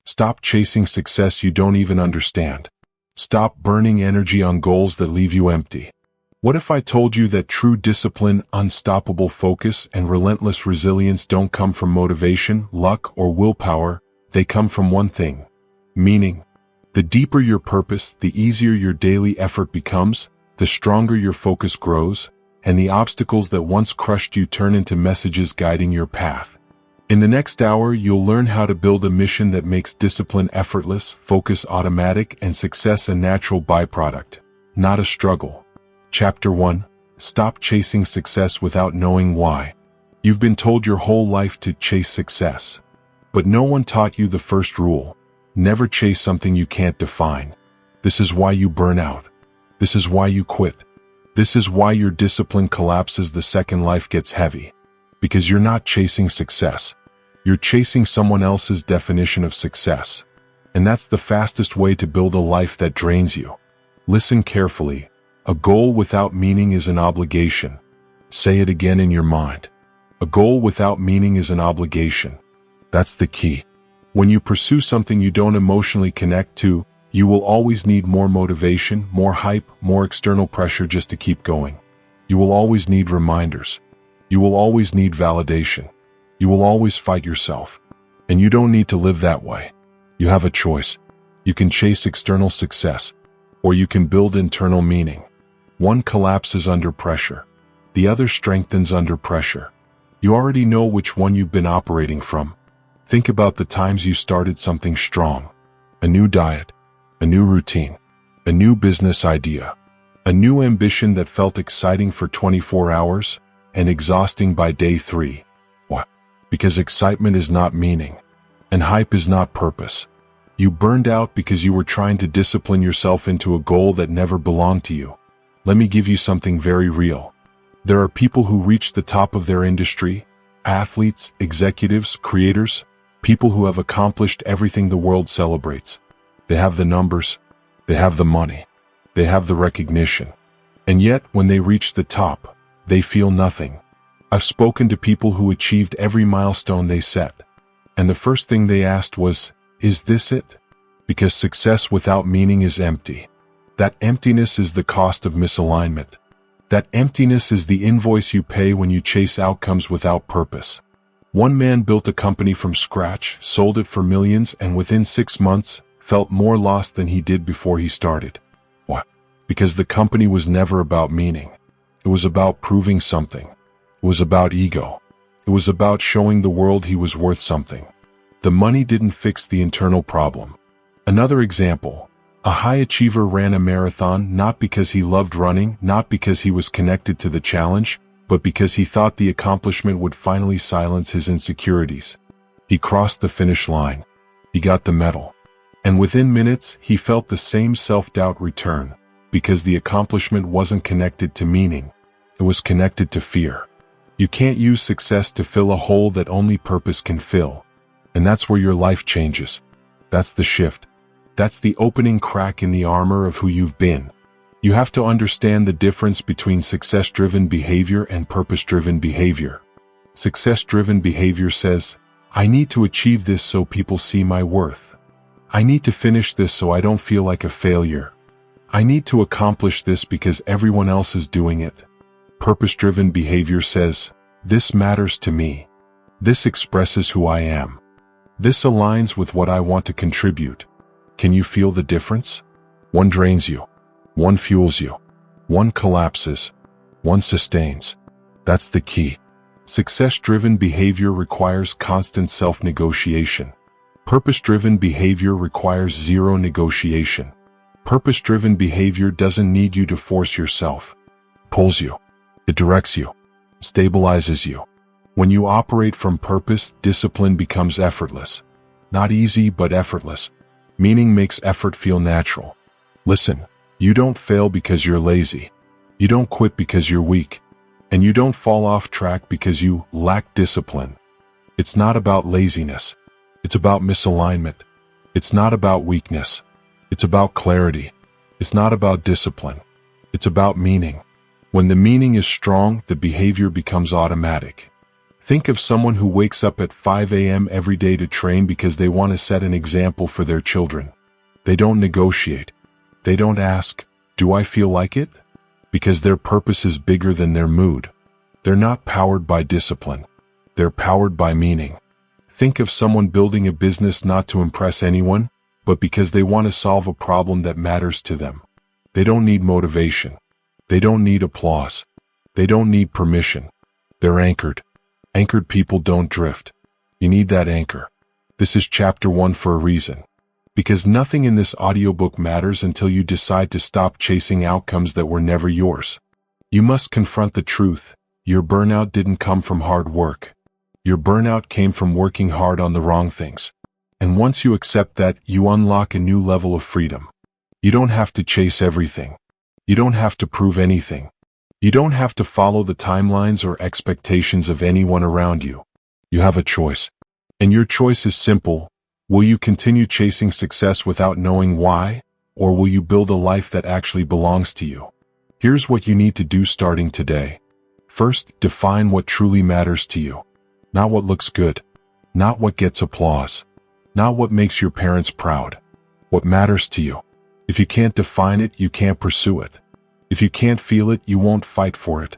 Stop chasing success you don't even understand. Stop burning energy on goals that leave you empty. What if I told you that true discipline, unstoppable focus, and relentless resilience don't come from motivation, luck, or willpower? They come from one thing: meaning. The deeper your purpose, the easier your daily effort becomes, the stronger your focus grows, and the obstacles that once crushed you turn into messages guiding your path. In the next hour, you'll learn how to build a mission that makes discipline effortless, focus automatic, and success a natural byproduct, not a struggle. Chapter 1. Stop chasing success without knowing why. You've been told your whole life to chase success. But no one taught you the first rule: never chase something you can't define. This is why you burn out. This is why you quit. This is why your discipline collapses the second life gets heavy. Because you're not chasing success. You're chasing someone else's definition of success. And that's the fastest way to build a life that drains you. Listen carefully. A goal without meaning is an obligation. Say it again in your mind. A goal without meaning is an obligation. That's the key. When you pursue something you don't emotionally connect to, you will always need more motivation, more hype, more external pressure just to keep going. You will always need reminders. You will always need validation. You will always fight yourself. And you don't need to live that way. You have a choice. You can chase external success, or you can build internal meaning. One collapses under pressure. The other strengthens under pressure. You already know which one you've been operating from. Think about the times you started something strong. A new diet, a new routine, a new business idea, a new ambition that felt exciting for 24 hours and exhausting by day 3. Why? Because excitement is not meaning, and hype is not purpose. You burned out because you were trying to discipline yourself into a goal that never belonged to you. Let me give you something very real. There are people who reach the top of their industry, athletes, executives, creators, people who have accomplished everything the world celebrates. They have the numbers, they have the money, they have the recognition. And yet, when they reach the top, they feel nothing. I've spoken to people who achieved every milestone they set. And the first thing they asked was, "Is this it?" Because success without meaning is empty. That emptiness is the cost of misalignment. That emptiness is the invoice you pay when you chase outcomes without purpose. One man built a company from scratch, sold it for millions, and within 6 months, felt more lost than he did before he started. Why? Because the company was never about meaning. It was about proving something. It was about ego. It was about showing the world he was worth something. The money didn't fix the internal problem. Another example. A high achiever ran a marathon not because he loved running, not because he was connected to the challenge, but because he thought the accomplishment would finally silence his insecurities. He crossed the finish line. He got the medal. And within minutes, he felt the same self-doubt return, because the accomplishment wasn't connected to meaning. It was connected to fear. You can't use success to fill a hole that only purpose can fill. And that's where your life changes. That's the shift. That's the opening crack in the armor of who you've been. You have to understand the difference between success-driven behavior and purpose-driven behavior. Success-driven behavior says, "I need to achieve this so people see my worth. I need to finish this so I don't feel like a failure. I need to accomplish this because everyone else is doing it." Purpose-driven behavior says, "This matters to me. This expresses who I am. This aligns with what I want to contribute." Can you feel the difference? One drains you. One fuels you. One collapses. One sustains. That's the key. Success-driven behavior requires constant self-negotiation. Purpose-driven behavior requires zero negotiation. Purpose-driven behavior doesn't need you to force yourself. It pulls you. It directs you. Stabilizes you. When you operate from purpose, discipline becomes effortless. Not easy, but effortless. Meaning makes effort feel natural. Listen, you don't fail because you're lazy. You don't quit because you're weak. And you don't fall off track because you lack discipline. It's not about laziness. It's about misalignment. It's not about weakness. It's about clarity. It's not about discipline. It's about meaning. When the meaning is strong, the behavior becomes automatic. Think of someone who wakes up at 5 a.m. every day to train because they want to set an example for their children. They don't negotiate. They don't ask, "Do I feel like it?" Because their purpose is bigger than their mood. They're not powered by discipline. They're powered by meaning. Think of someone building a business not to impress anyone, but because they want to solve a problem that matters to them. They don't need motivation. They don't need applause. They don't need permission. They're anchored. Anchored people don't drift. You need that anchor. This is chapter 1 for a reason. Because nothing in this audiobook matters until you decide to stop chasing outcomes that were never yours. You must confront the truth. Your burnout didn't come from hard work. Your burnout came from working hard on the wrong things. And once you accept that, you unlock a new level of freedom. You don't have to chase everything. You don't have to prove anything. You don't have to follow the timelines or expectations of anyone around you. You have a choice. And your choice is simple. Will you continue chasing success without knowing why, or will you build a life that actually belongs to you? Here's what you need to do starting today. First, define what truly matters to you. Not what looks good. Not what gets applause. Not what makes your parents proud. What matters to you. If you can't define it, you can't pursue it. If you can't feel it, you won't fight for it.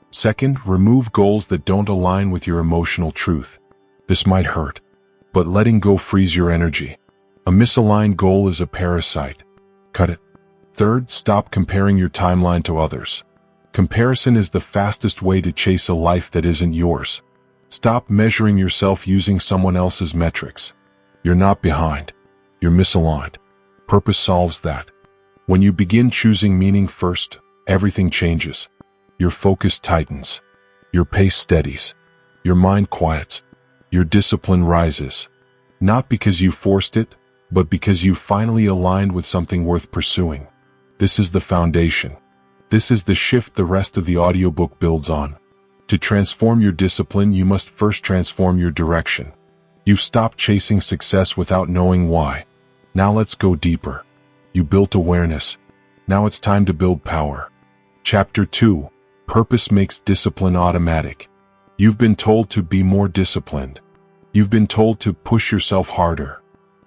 Second, remove goals that don't align with your emotional truth. This might hurt, but letting go frees your energy. A misaligned goal is a parasite. Cut it. Third, stop comparing your timeline to others. Comparison is the fastest way to chase a life that isn't yours. Stop measuring yourself using someone else's metrics. You're not behind. You're misaligned. Purpose solves that. When you begin choosing meaning first, everything changes. Your focus tightens. Your pace steadies. Your mind quiets. Your discipline rises. Not because you forced it, but because you finally aligned with something worth pursuing. This is the foundation. This is the shift the rest of the audiobook builds on. To transform your discipline, you must first transform your direction. You've stopped chasing success without knowing why. Now let's go deeper. You built awareness. Now it's time to build power. Chapter 2. Purpose makes discipline automatic. You've been told to be more disciplined. You've been told to push yourself harder.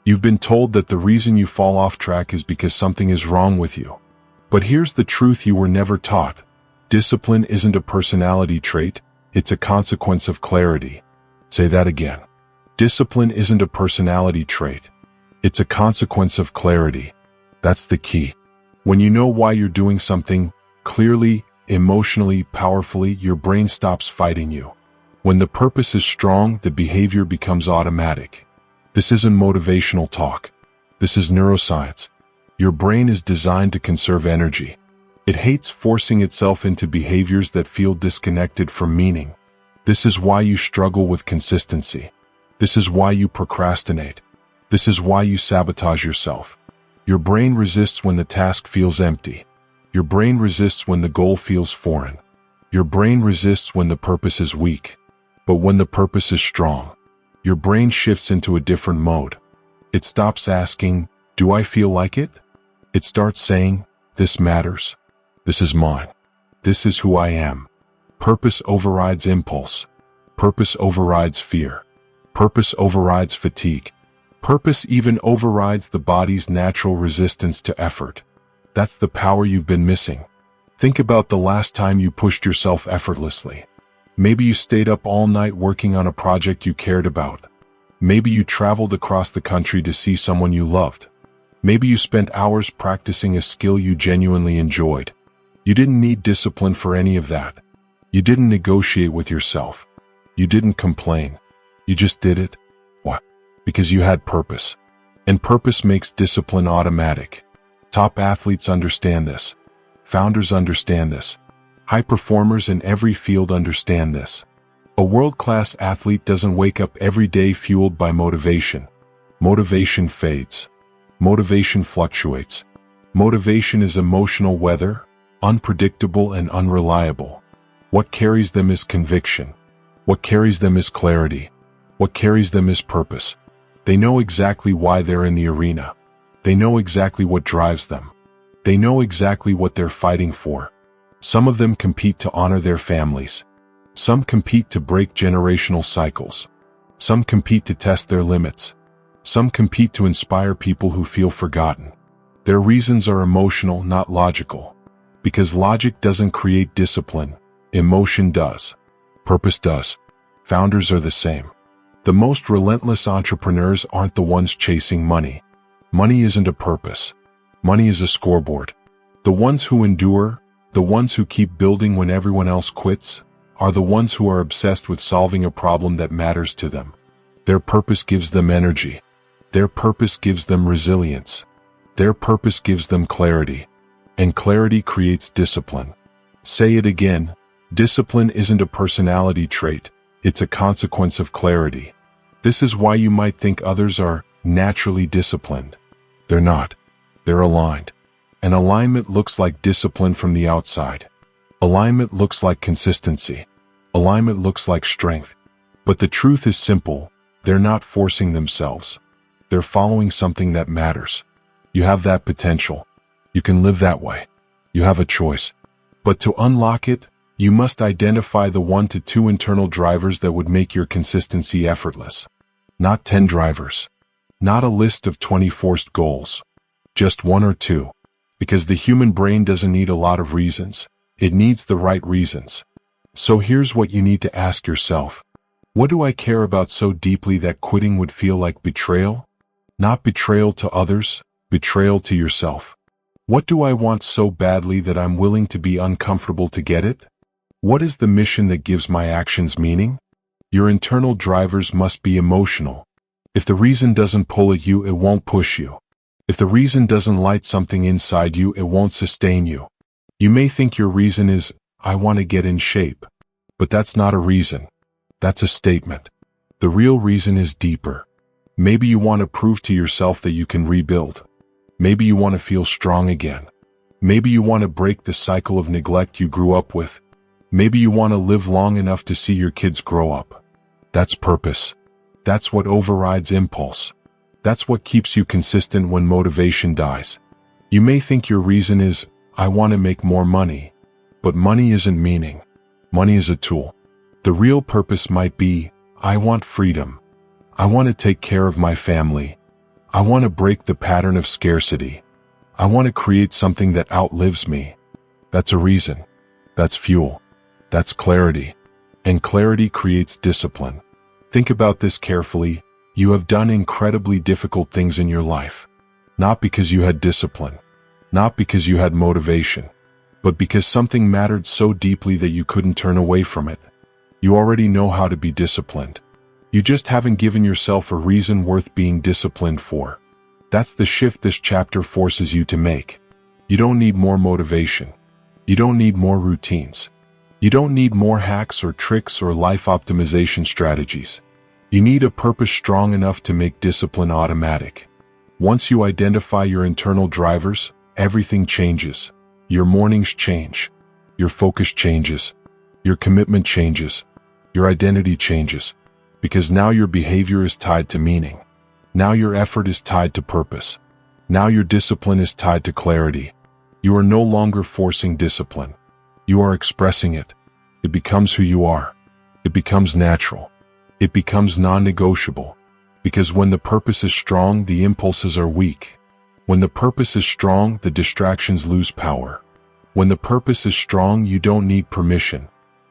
You've been told that the reason you fall off track is because something is wrong with you. But here's the truth you were never taught. Discipline isn't a personality trait, it's a consequence of clarity. Say that again. Discipline isn't a personality trait. It's a consequence of clarity. That's the key. When you know why you're doing something, clearly, emotionally, powerfully, your brain stops fighting you. When the purpose is strong, the behavior becomes automatic. This isn't motivational talk. This is neuroscience. Your brain is designed to conserve energy. It hates forcing itself into behaviors that feel disconnected from meaning. This is why you struggle with consistency. This is why you procrastinate. This is why you sabotage yourself. Your brain resists when the task feels empty. Your brain resists when the goal feels foreign. Your brain resists when the purpose is weak. But when the purpose is strong, your brain shifts into a different mode. It stops asking, "Do I feel like it?" It starts saying, "This matters. This is mine. This is who I am." Purpose overrides impulse. Purpose overrides fear. Purpose overrides fatigue. Purpose even overrides the body's natural resistance to effort. That's the power you've been missing. Think about the last time you pushed yourself effortlessly. Maybe you stayed up all night working on a project you cared about. Maybe you traveled across the country to see someone you loved. Maybe you spent hours practicing a skill you genuinely enjoyed. You didn't need discipline for any of that. You didn't negotiate with yourself. You didn't complain. You just did it. Why? Because you had purpose. And purpose makes discipline automatic. Top athletes understand this. Founders understand this. High performers in every field understand this. A world-class athlete doesn't wake up every day fueled by motivation. Motivation fades. Motivation fluctuates. Motivation is emotional weather, unpredictable and unreliable. What carries them is conviction. What carries them is clarity. What carries them is purpose. They know exactly why they're in the arena. They know exactly what drives them. They know exactly what they're fighting for. Some of them compete to honor their families. Some compete to break generational cycles. Some compete to test their limits. Some compete to inspire people who feel forgotten. Their reasons are emotional, not logical. Because logic doesn't create discipline, emotion does. Purpose does. Founders are the same. The most relentless entrepreneurs aren't the ones chasing money. Money isn't a purpose. Money is a scoreboard. The ones who endure, the ones who keep building when everyone else quits, are the ones who are obsessed with solving a problem that matters to them. Their purpose gives them energy. Their purpose gives them resilience. Their purpose gives them clarity. And clarity creates discipline. Say it again, discipline isn't a personality trait, it's a consequence of clarity. This is why you might think others are naturally disciplined. They're not. They're aligned. And alignment looks like discipline from the outside. Alignment looks like consistency. Alignment looks like strength. But the truth is simple, they're not forcing themselves. They're following something that matters. You have that potential. You can live that way. You have a choice. But to unlock it, you must identify the 1 to 2 internal drivers that would make your consistency effortless. Not 10 drivers. Not a list of 20 forced goals. Just 1 or 2. Because the human brain doesn't need a lot of reasons. It needs the right reasons. So here's what you need to ask yourself. What do I care about so deeply that quitting would feel like betrayal? Not betrayal to others, betrayal to yourself. What do I want so badly that I'm willing to be uncomfortable to get it? What is the mission that gives my actions meaning? Your internal drivers must be emotional. If the reason doesn't pull at you, it won't push you. If the reason doesn't light something inside you, it won't sustain you. You may think your reason is, I want to get in shape. But that's not a reason. That's a statement. The real reason is deeper. Maybe you want to prove to yourself that you can rebuild. Maybe you want to feel strong again. Maybe you want to break the cycle of neglect you grew up with. Maybe you want to live long enough to see your kids grow up. That's purpose. That's what overrides impulse. That's what keeps you consistent when motivation dies. You may think your reason is, I want to make more money. But money isn't meaning. Money is a tool. The real purpose might be, I want freedom. I want to take care of my family. I want to break the pattern of scarcity. I want to create something that outlives me. That's a reason. That's fuel. That's clarity. And clarity creates discipline. Think about this carefully. You have done incredibly difficult things in your life. Not because you had discipline. Not because you had motivation. But because something mattered so deeply that you couldn't turn away from it. You already know how to be disciplined. You just haven't given yourself a reason worth being disciplined for. That's the shift this chapter forces you to make. You don't need more motivation. You don't need more routines. You don't need more hacks or tricks or life optimization strategies. You need a purpose strong enough to make discipline automatic. Once you identify your internal drivers, everything changes. Your mornings change. Your focus changes. Your commitment changes. Your identity changes. Because now your behavior is tied to meaning. Now your effort is tied to purpose. Now your discipline is tied to clarity. You are no longer forcing discipline. You are expressing it. It becomes who you are. It becomes natural. It becomes non-negotiable. Because when the purpose is strong, the impulses are weak. When the purpose is strong, the distractions lose power. When the purpose is strong, you don't need permission.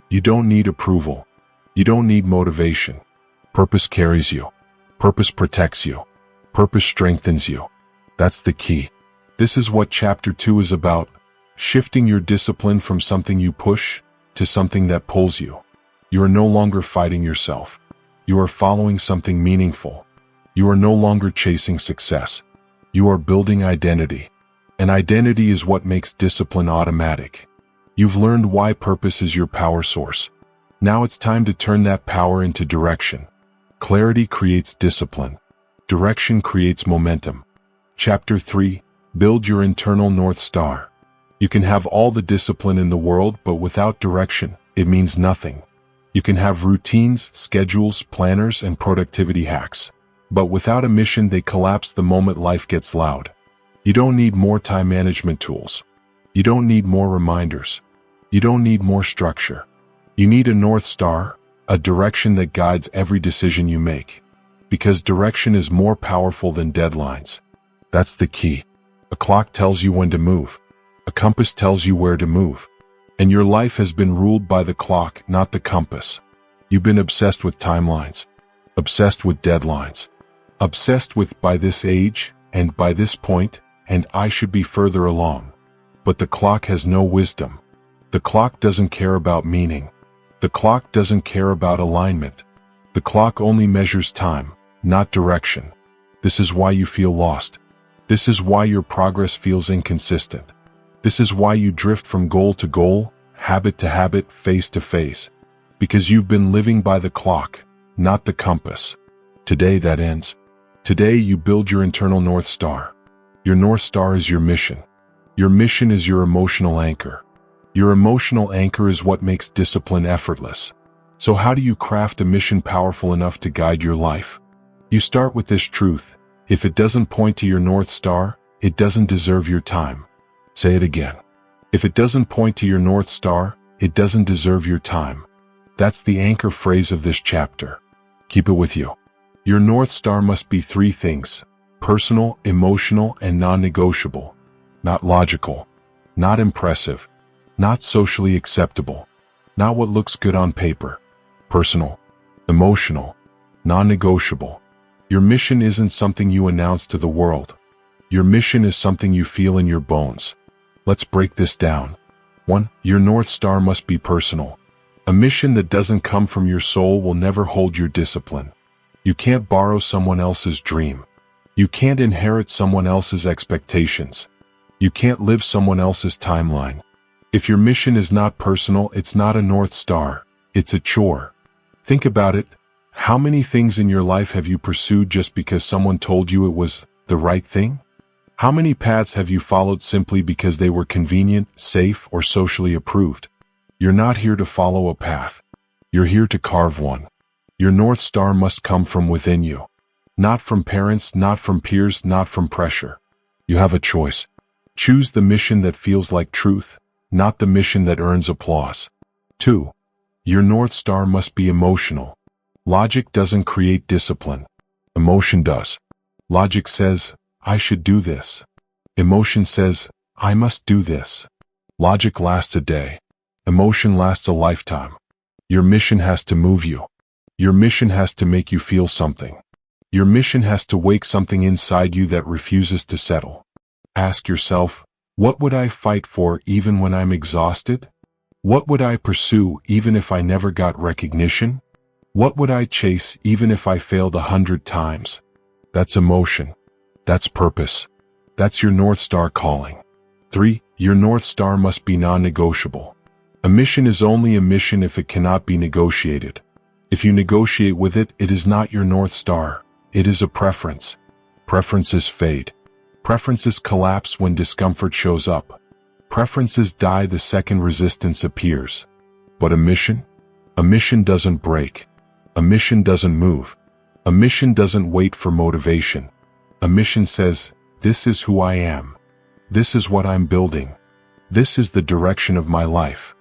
You don't need approval. You don't need motivation. Purpose carries you. Purpose protects you. Purpose strengthens you. That's the key. This is what Chapter 2 is about. Shifting your discipline from something you push to something that pulls you. You are no longer fighting yourself. You are following something meaningful. You are no longer chasing success. You are building identity. And identity is what makes discipline automatic. You've learned why purpose is your power source. Now it's time to turn that power into direction. Clarity creates discipline. Direction creates momentum. Chapter 3. Build your internal North Star. You can have all the discipline in the world, but without direction, it means nothing. You can have routines, schedules, planners, and productivity hacks. But without a mission, they collapse the moment life gets loud. You don't need more time management tools. You don't need more reminders. You don't need more structure. You need a North Star, a direction that guides every decision you make. Because direction is more powerful than deadlines. That's the key. A clock tells you when to move. A compass tells you where to move. And your life has been ruled by the clock, not the compass. You've been obsessed with timelines. Obsessed with deadlines. Obsessed with by this age, and by this point, and I should be further along. But the clock has no wisdom. The clock doesn't care about meaning. The clock doesn't care about alignment. The clock only measures time, not direction. This is why you feel lost. This is why your progress feels inconsistent. This is why you drift from goal to goal, habit to habit, phase to phase. Because you've been living by the clock, not the compass. Today that ends. Today you build your internal North Star. Your North Star is your mission. Your mission is your emotional anchor. Your emotional anchor is what makes discipline effortless. So how do you craft a mission powerful enough to guide your life? You start with this truth. If it doesn't point to your North Star, it doesn't deserve your time. Say it again. If it doesn't point to your North Star, it doesn't deserve your time. That's the anchor phrase of this chapter. Keep it with you. Your North Star must be three things: personal, emotional, and non-negotiable. Not logical. Not impressive. Not socially acceptable. Not what looks good on paper. Personal. Emotional. Non-negotiable. Your mission isn't something you announce to the world. Your mission is something you feel in your bones. Let's break this down. 1. Your North Star must be personal. A mission that doesn't come from your soul will never hold your discipline. You can't borrow someone else's dream. You can't inherit someone else's expectations. You can't live someone else's timeline. If your mission is not personal, it's not a North Star. It's a chore. Think about it. How many things in your life have you pursued just because someone told you it was the right thing? How many paths have you followed simply because they were convenient, safe, or socially approved? You're not here to follow a path. You're here to carve one. Your North Star must come from within you. Not from parents, not from peers, not from pressure. You have a choice. Choose the mission that feels like truth, not the mission that earns applause. 2. Your North Star must be emotional. Logic doesn't create discipline. Emotion does. Logic says, I should do this. Emotion says, I must do this. Logic lasts a day. Emotion lasts a lifetime. Your mission has to move you. Your mission has to make you feel something. Your mission has to wake something inside you that refuses to settle. Ask yourself, what would I fight for even when I'm exhausted? What would I pursue even if I never got recognition? What would I chase even if I failed 100 times? That's emotion. That's purpose. That's your North Star calling. 3. Your North Star must be non-negotiable. A mission is only a mission if it cannot be negotiated. If you negotiate with it, it is not your North Star. It is a preference. Preferences fade. Preferences collapse when discomfort shows up. Preferences die the second resistance appears. But a mission? A mission doesn't break. A mission doesn't move. A mission doesn't wait for motivation. A mission says, this is who I am. This is what I'm building. This is the direction of my life.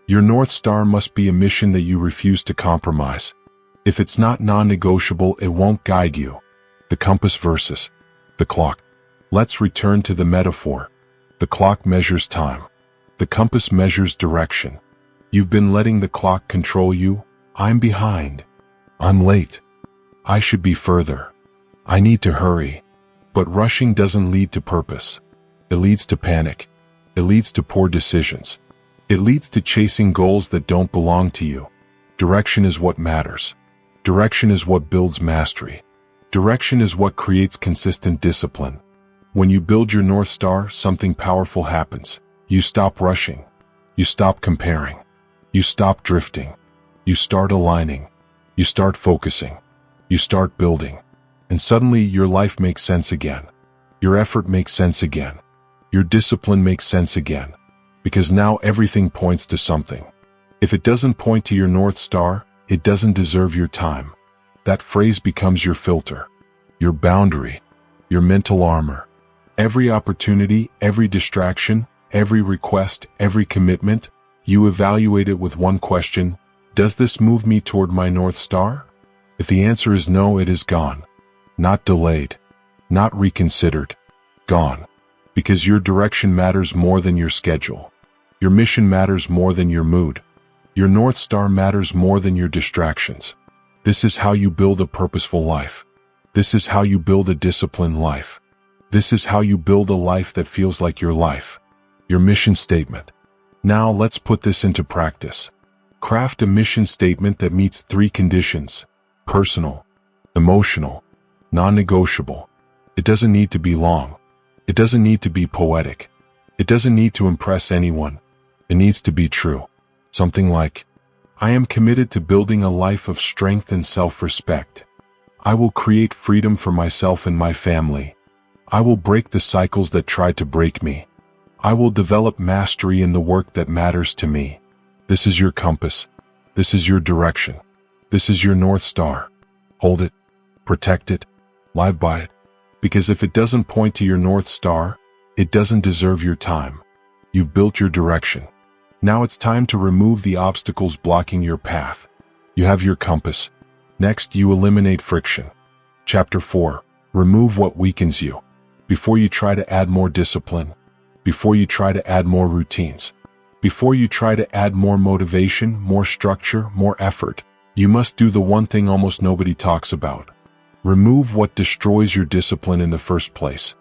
Your North Star must be a mission that you refuse to compromise. If it's not non-negotiable, it won't guide you. The compass versus the clock. Let's return to the metaphor. The clock measures time. The compass measures direction. You've been letting the clock control you. I'm behind. I'm late. I should be further. I need to hurry. But rushing doesn't lead to purpose. It leads to panic. It leads to poor decisions. It leads to chasing goals that don't belong to you. Direction is what matters. Direction is what builds mastery. Direction is what creates consistent discipline. When you build your North Star, something powerful happens. You stop rushing. You stop comparing. You stop drifting. You start aligning. You start focusing. You start building. And suddenly your life makes sense again. Your effort makes sense again. Your discipline makes sense again. Because now everything points to something. If it doesn't point to your North Star, it doesn't deserve your time. That phrase becomes your filter, your boundary, your mental armor. Every opportunity, every distraction, every request, every commitment, You evaluate it with one question: does this move me toward my North Star? If the answer is no, it is gone. Not delayed. Not reconsidered. Gone. Because your direction matters more than your schedule. Your mission matters more than your mood. Your North Star matters more than your distractions. This is how you build a purposeful life. This is how you build a disciplined life. This is how you build a life that feels like your life. Your mission statement. Now let's put this into practice. Craft a mission statement that meets 3 conditions: personal, emotional, non-negotiable. It doesn't need to be long. It doesn't need to be poetic. It doesn't need to impress anyone. It needs to be true. Something like, I am committed to building a life of strength and self-respect. I will create freedom for myself and my family. I will break the cycles that try to break me. I will develop mastery in the work that matters to me. This is your compass. This is your direction. This is your North Star. Hold it. Protect it. Live by it. Because if it doesn't point to your North Star, it doesn't deserve your time. You've built your direction. Now it's time to remove the obstacles blocking your path. You have your compass. Next, you eliminate friction. Chapter 4. Remove what weakens you. Before you try to add more discipline, before you try to add more routines, before you try to add more motivation, more structure, more effort, you must do the one thing almost nobody talks about. Remove what destroys your discipline in the first place.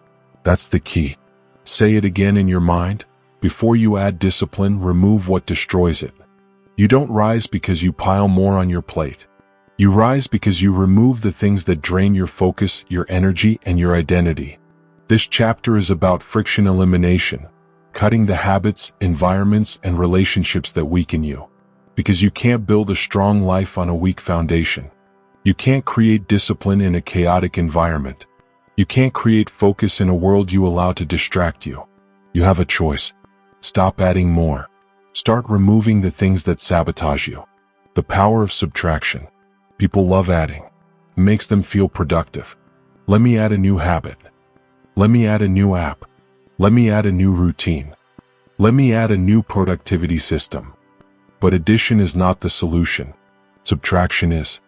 That's the key. Say it again in your mind. Before you add discipline, remove what destroys it. You don't rise because you pile more on your plate. You rise because you remove the things that drain your focus, your energy, and your identity. This chapter is about friction elimination, cutting the habits, environments, and relationships that weaken you. Because you can't build a strong life on a weak foundation. You can't create discipline in a chaotic environment. You can't create focus in a world you allow to distract you. You have a choice. Stop adding more. Start removing the things that sabotage you. The power of subtraction. People love adding. It makes them feel productive. Let me add a new habit. Let me add a new app. Let me add a new routine. Let me add a new productivity system. But addition is not the solution. Subtraction is.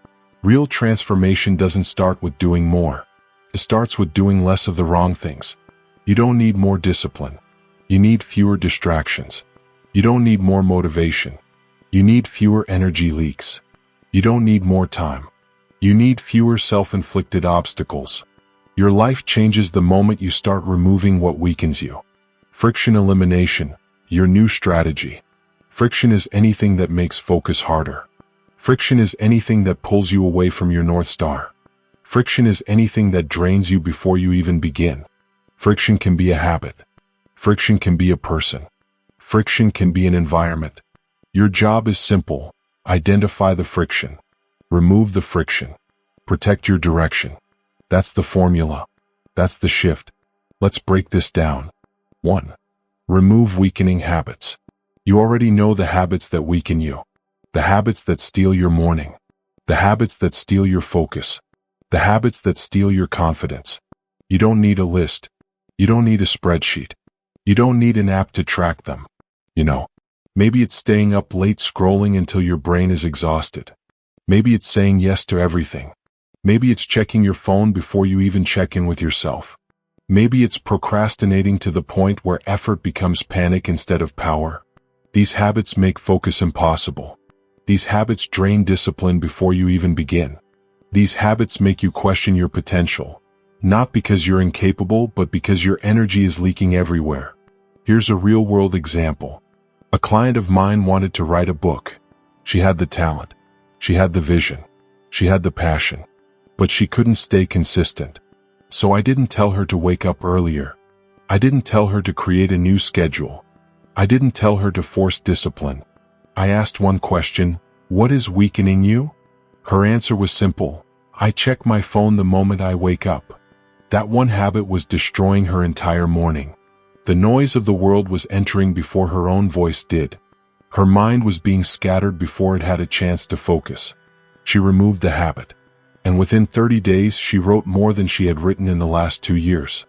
Real transformation doesn't start with doing more. It starts with doing less of the wrong things. You don't need more discipline. You need fewer distractions. You don't need more motivation. You need fewer energy leaks. You don't need more time. You need fewer self-inflicted obstacles. Your life changes the moment you start removing what weakens you. Friction elimination, your new strategy. Friction is anything that makes focus harder. Friction is anything that pulls you away from your North Star. Friction is anything that drains you before you even begin. Friction can be a habit. Friction can be a person. Friction can be an environment. Your job is simple. Identify the friction. Remove the friction. Protect your direction. That's the formula. That's the shift. Let's break this down. 1. Remove weakening habits. You already know the habits that weaken you. The habits that steal your morning. The habits that steal your focus. The habits that steal your confidence. You don't need a list. You don't need a spreadsheet. You don't need an app to track them. Maybe it's staying up late scrolling until your brain is exhausted. Maybe it's saying yes to everything. Maybe it's checking your phone before you even check in with yourself. Maybe it's procrastinating to the point where effort becomes panic instead of power. These habits make focus impossible. These habits drain discipline before you even begin. These habits make you question your potential, not because you're incapable, but because your energy is leaking everywhere. Here's a real-world example. A client of mine wanted to write a book. She had the talent. She had the vision. She had the passion. But she couldn't stay consistent. So I didn't tell her to wake up earlier. I didn't tell her to create a new schedule. I didn't tell her to force discipline. I asked one question: what is weakening you? Her answer was simple: I check my phone the moment I wake up. That one habit was destroying her entire morning. The noise of the world was entering before her own voice did. Her mind was being scattered before it had a chance to focus. She removed the habit. And within 30 days she wrote more than she had written in the last 2 years.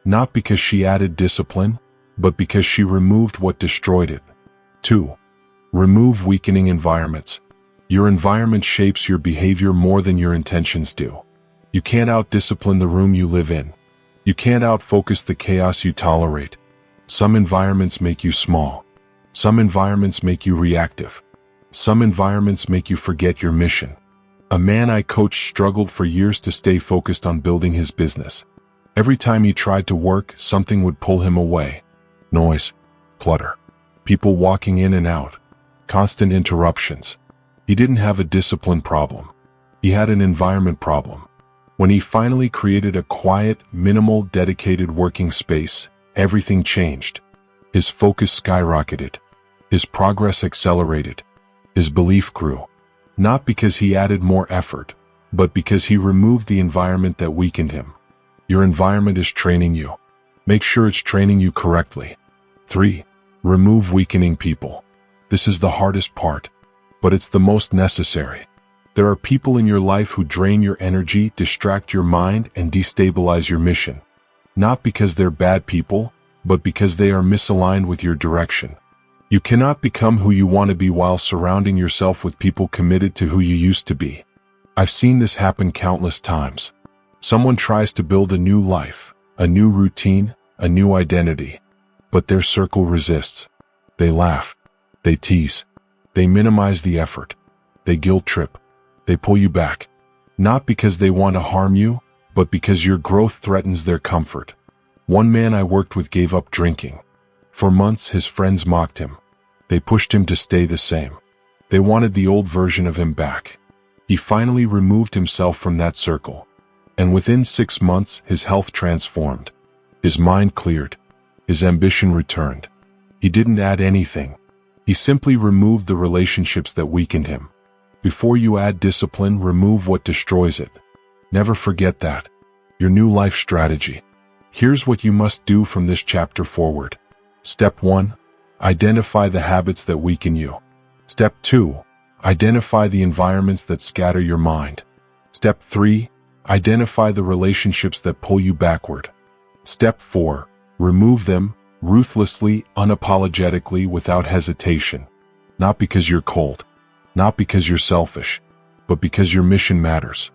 Not because she added discipline, but because she removed what destroyed it. 2. Remove weakening environments. Your environment shapes your behavior more than your intentions do. You can't out-discipline the room you live in. You can't out-focus the chaos you tolerate. Some environments make you small. Some environments make you reactive. Some environments make you forget your mission. A man I coached struggled for years to stay focused on building his business. Every time he tried to work, something would pull him away. Noise, clutter, people walking in and out, constant interruptions. He didn't have a discipline problem. He had an environment problem. When he finally created a quiet, minimal, dedicated working space, everything changed. His focus skyrocketed. His progress accelerated. His belief grew. Not because he added more effort, but because he removed the environment that weakened him. Your environment is training you. Make sure it's training you correctly. 3. Remove weakening people. This is the hardest part, but it's the most necessary. There are people in your life who drain your energy, distract your mind, and destabilize your mission. Not because they're bad people, but because they are misaligned with your direction. You cannot become who you want to be while surrounding yourself with people committed to who you used to be. I've seen this happen countless times. Someone tries to build a new life, a new routine, a new identity, but their circle resists. They laugh. They tease. They minimize the effort. They guilt trip. They pull you back. Not because they want to harm you, but because your growth threatens their comfort. One man I worked with gave up drinking. For months, his friends mocked him. They pushed him to stay the same. They wanted the old version of him back. He finally removed himself from that circle. And within 6 months, his health transformed. His mind cleared. His ambition returned. He didn't add anything. He simply removed the relationships that weakened him. Before you add discipline, remove what destroys it. Never forget that. Your new life strategy. Here's what you must do from this chapter forward. Step 1. Identify the habits that weaken you. Step 2. Identify the environments that scatter your mind. Step 3. Identify the relationships that pull you backward. Step 4. Remove them, ruthlessly, unapologetically, without hesitation. Not because you're cold. Not because you're selfish. But because your mission matters.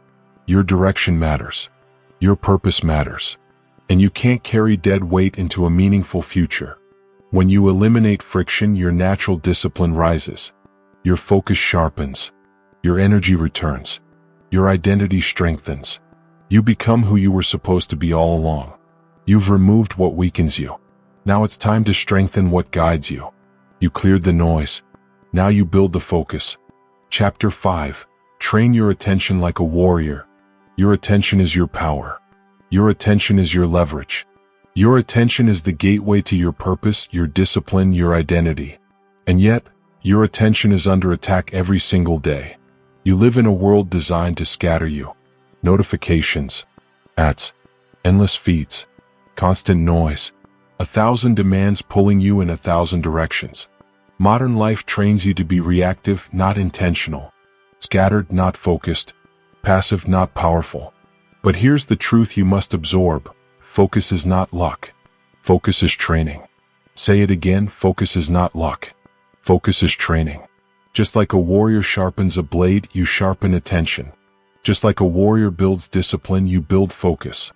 Your direction matters. Your purpose matters. And you can't carry dead weight into a meaningful future. When you eliminate friction, your natural discipline rises. Your focus sharpens. Your energy returns. Your identity strengthens. You become who you were supposed to be all along. You've removed what weakens you. Now it's time to strengthen what guides you. You cleared the noise. Now you build the focus. Chapter 5. Train your attention like a warrior. Your attention is your power. Your attention is your leverage. Your attention is the gateway to your purpose, your discipline, your identity. And yet, your attention is under attack every single day. You live in a world designed to scatter you. Notifications, ads, endless feeds, constant noise, 1,000 demands pulling you in 1,000 directions. Modern life trains you to be reactive, not intentional. Scattered, not focused. Passive, not powerful. But here's the truth you must absorb. Focus is not luck. Focus is training. Say it again, focus is not luck. Focus is training. Just like a warrior sharpens a blade, you sharpen attention. Just like a warrior builds discipline, you build focus.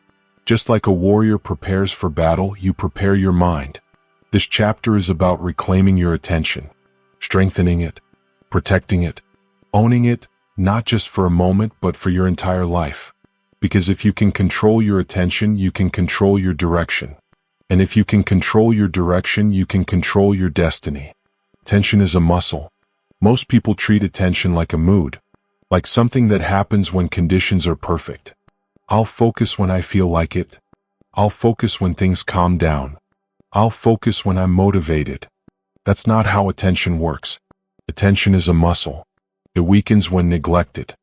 Just like a warrior prepares for battle, you prepare your mind. This chapter is about reclaiming your attention, strengthening it, protecting it, owning it, not just for a moment, but for your entire life. Because if you can control your attention, you can control your direction. And if you can control your direction, you can control your destiny. Attention is a muscle. Most people treat attention like a mood, like something that happens when conditions are perfect. I'll focus when I feel like it. I'll focus when things calm down. I'll focus when I'm motivated. That's not how attention works. Attention is a muscle. It weakens when neglected.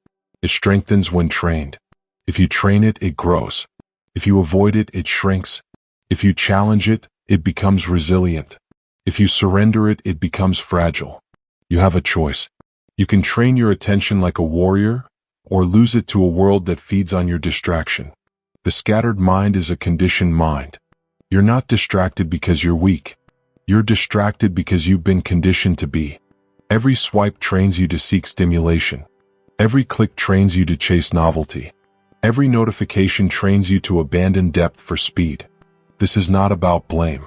It strengthens when trained. If you train it, it grows. If you avoid it, it shrinks. If you challenge it, it becomes resilient. If you surrender it, it becomes fragile. You have a choice. You can train your attention like a warrior, or lose it to a world that feeds on your distraction. The scattered mind is a conditioned mind. You're not distracted because you're weak. You're distracted because you've been conditioned to be. Every swipe trains you to seek stimulation. Every click trains you to chase novelty. Every notification trains you to abandon depth for speed. This is not about blame.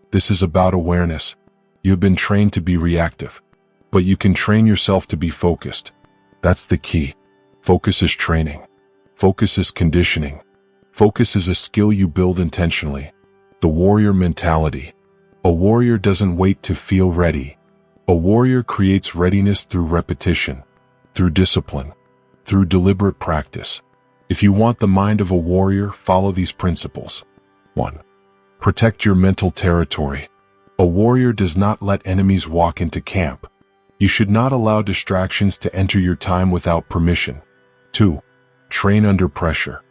This is about awareness. You have been trained to be reactive, but you can train yourself to be focused. That's the key. Focus is training. Focus is conditioning. Focus is a skill you build intentionally. The warrior mentality. A warrior doesn't wait to feel ready. A warrior creates readiness through repetition, through discipline, through deliberate practice. If you want the mind of a warrior, follow these principles. 1. Protect your mental territory. A warrior does not let enemies walk into camp. You should not allow distractions to enter your time without permission. 2. Train under pressure.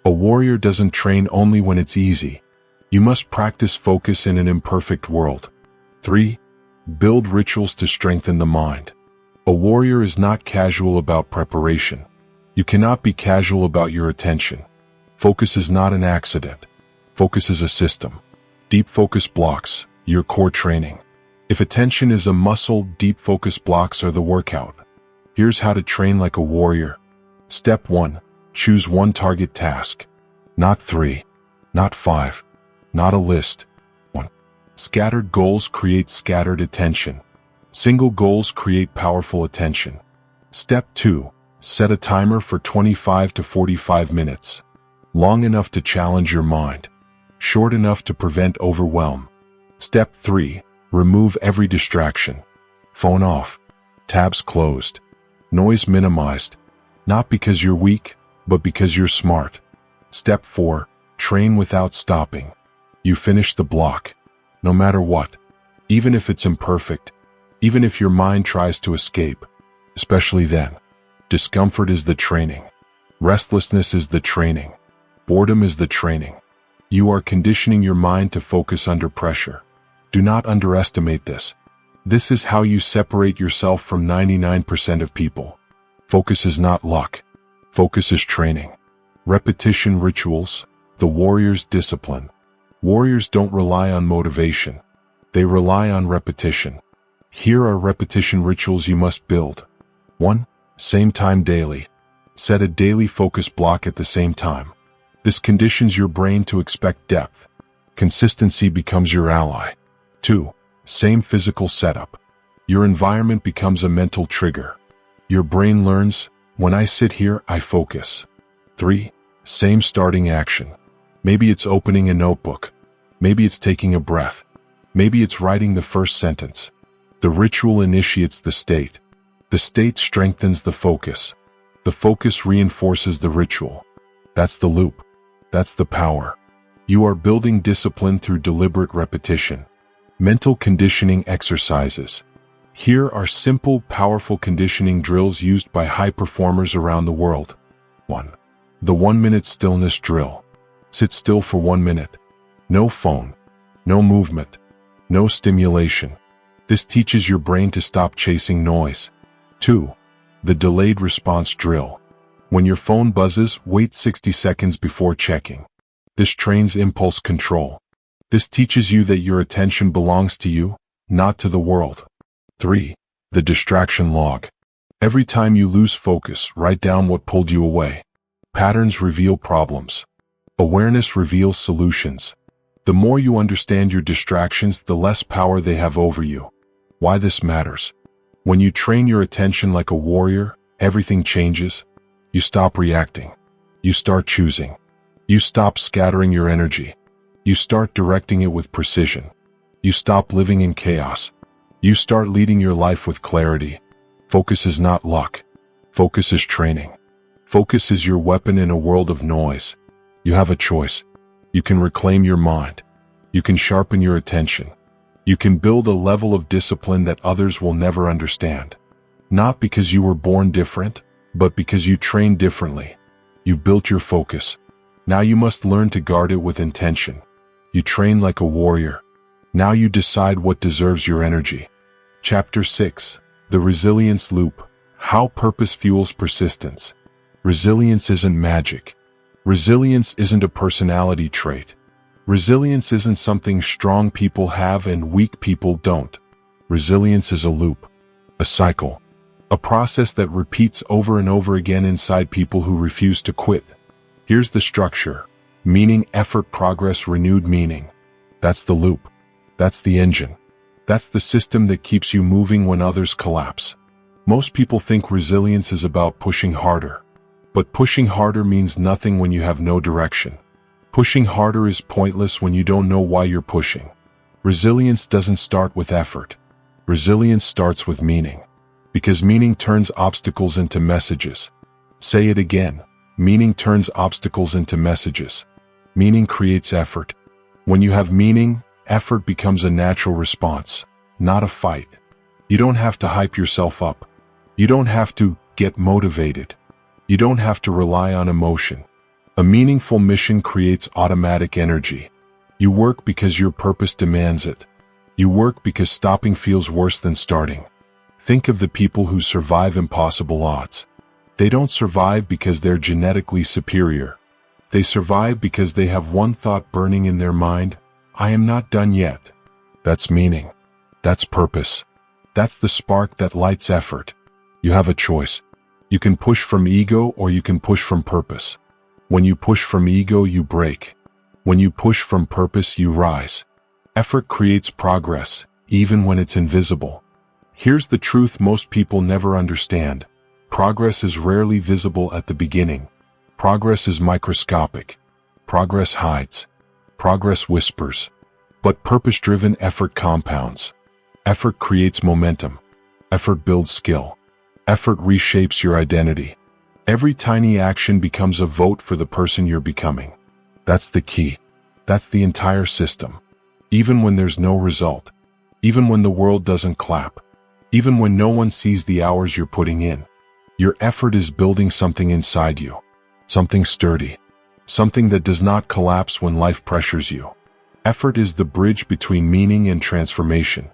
A warrior doesn't train only when it's easy. You must practice focus in an imperfect world. 3. Build rituals to strengthen the mind. A warrior is not casual about preparation. You cannot be casual about your attention. Focus is not an accident. Focus is a system. Deep focus blocks your core training. If attention is a muscle, deep focus blocks are the workout. Here's how to train like a warrior. Step 1. Choose one target task. Not 3. Not 5. Not a list. 1. Scattered goals create scattered attention. Single goals create powerful attention. Step 2. Set a timer for 25 to 45 minutes. Long enough to challenge your mind. Short enough to prevent overwhelm. Step 3. Remove every distraction. Phone off. Tabs closed. Noise minimized. Not because you're weak, but because you're smart. Step 4. Train without stopping. You finish the block. No matter what. Even if it's imperfect. Even if your mind tries to escape. Especially then. Discomfort is the training. Restlessness is the training. Boredom is the training. You are conditioning your mind to focus under pressure. Do not underestimate this. This is how you separate yourself from 99% of people. Focus is not luck. Focus is training. Repetition rituals, the warrior's discipline. Warriors don't rely on motivation. They rely on repetition. Here are repetition rituals you must build. 1. Same time daily. Set a daily focus block at the same time. This conditions your brain to expect depth. Consistency becomes your ally. 2. Same physical setup. Your environment becomes a mental trigger. Your brain learns, when I sit here, I focus. 3. Same starting action. Maybe it's opening a notebook. Maybe it's taking a breath. Maybe it's writing the first sentence. The ritual initiates the state. The state strengthens the focus. The focus reinforces the ritual. That's the loop. That's the power. You are building discipline through deliberate repetition. Mental conditioning exercises. Here are simple, powerful conditioning drills used by high performers around the world. 1. The 1-minute stillness drill. Sit still for 1 minute. No phone. No movement. No stimulation. This teaches your brain to stop chasing noise. 2. The delayed response drill. When your phone buzzes, wait 60 seconds before checking. This trains impulse control. This teaches you that your attention belongs to you, not to the world. 3. The distraction log. Every time you lose focus, write down what pulled you away. Patterns reveal problems. Awareness reveals solutions. The more you understand your distractions, the less power they have over you. Why this matters? When you train your attention like a warrior, everything changes. You stop reacting. You start choosing. You stop scattering your energy. You start directing it with precision. You stop living in chaos. You start leading your life with clarity. Focus is not luck. Focus is training. Focus is your weapon in a world of noise. You have a choice. You can reclaim your mind. You can sharpen your attention. You can build a level of discipline that others will never understand. Not because you were born different, but because you trained differently. You've built your focus. Now you must learn to guard it with intention. You train like a warrior. Now you decide what deserves your energy. Chapter 6. The Resilience Loop. How Purpose Fuels Persistence. Resilience isn't magic. Resilience isn't a personality trait. Resilience isn't something strong people have and weak people don't. Resilience is a loop. A cycle. A process that repeats over and over again inside people who refuse to quit. Here's the structure. Meaning, effort, progress, renewed meaning. That's the loop. That's the engine. That's the system that keeps you moving when others collapse. Most people think resilience is about pushing harder. But pushing harder means nothing when you have no direction. Pushing harder is pointless when you don't know why you're pushing. Resilience doesn't start with effort. Resilience starts with meaning. Because meaning turns obstacles into messages. Say it again. Meaning turns obstacles into messages. Meaning creates effort. When you have meaning, effort becomes a natural response, not a fight. You don't have to hype yourself up. You don't have to get motivated. You don't have to rely on emotion. A meaningful mission creates automatic energy. You work because your purpose demands it. You work because stopping feels worse than starting. Think of the people who survive impossible odds. They don't survive because they're genetically superior. They survive because they have one thought burning in their mind: I am not done yet. That's meaning. That's purpose. That's the spark that lights effort. You have a choice. You can push from ego or you can push from purpose. When you push from ego, you break. When you push from purpose, you rise. Effort creates progress, even when it's invisible. Here's the truth most people never understand. Progress is rarely visible at the beginning. Progress is microscopic. Progress hides. Progress whispers. But purpose-driven effort compounds. Effort creates momentum. Effort builds skill. Effort reshapes your identity. Every tiny action becomes a vote for the person you're becoming. That's the key. That's the entire system. Even when there's no result. Even when the world doesn't clap. Even when no one sees the hours you're putting in. Your effort is building something inside you. Something sturdy. Something that does not collapse when life pressures you. Effort is the bridge between meaning and transformation.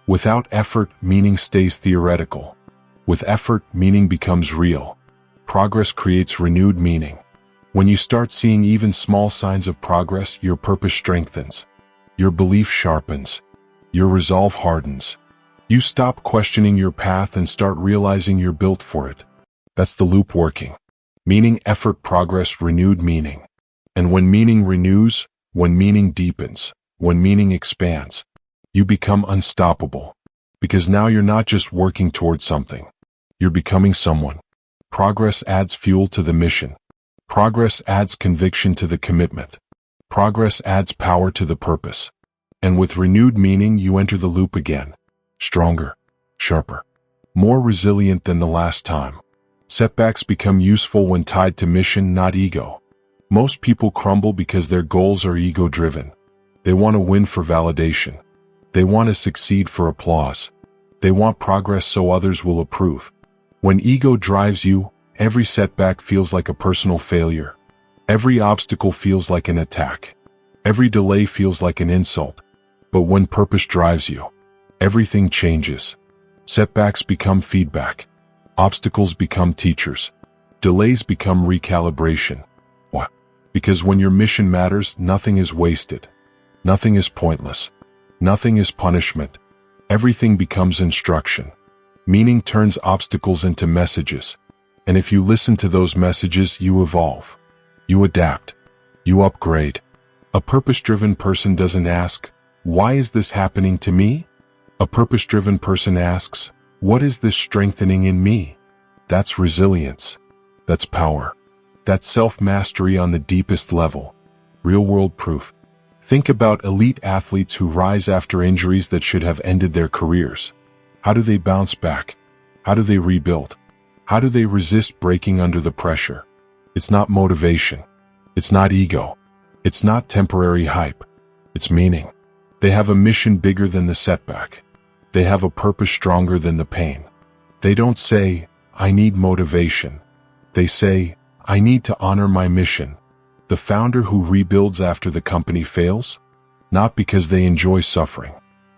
Without effort, meaning stays theoretical. With effort, meaning becomes real. Progress creates renewed meaning. When you start seeing even small signs of progress, your purpose strengthens. Your belief sharpens. Your resolve hardens. You stop questioning your path and start realizing you're built for it. That's the loop working. Meaning, effort, progress, renewed meaning. And when meaning renews, when meaning deepens, when meaning expands, you become unstoppable. Because now you're not just working towards something. You're becoming someone. Progress adds fuel to the mission. Progress adds conviction to the commitment. Progress adds power to the purpose. And with renewed meaning, you enter the loop again. Stronger, sharper, more resilient than the last time. Setbacks become useful when tied to mission, not ego. Most people crumble because their goals are ego-driven. They want to win for validation. They want to succeed for applause. They want progress so others will approve. When ego drives you, every setback feels like a personal failure. Every obstacle feels like an attack. Every delay feels like an insult. But when purpose drives you, everything changes. Setbacks become feedback. Obstacles become teachers. Delays become recalibration. Why? Because when your mission matters, nothing is wasted. Nothing is pointless. Nothing is punishment. Everything becomes instruction. Meaning turns obstacles into messages. And if you listen to those messages, you evolve. You adapt. You upgrade. A purpose-driven person doesn't ask, "Why is this happening to me?" A purpose-driven person asks, "What is this strengthening in me?" That's resilience. That's power. That's self-mastery on the deepest level. Real-world proof. Think about elite athletes who rise after injuries that should have ended their careers. How do they bounce back? How do they rebuild? How do they resist breaking under the pressure? It's not motivation. It's not ego. It's not temporary hype. It's meaning. They have a mission bigger than the setback. They have a purpose stronger than the pain. They don't say, "I need motivation." They say, "I need to honor my mission." The founder who rebuilds after the company fails? Not because they enjoy suffering,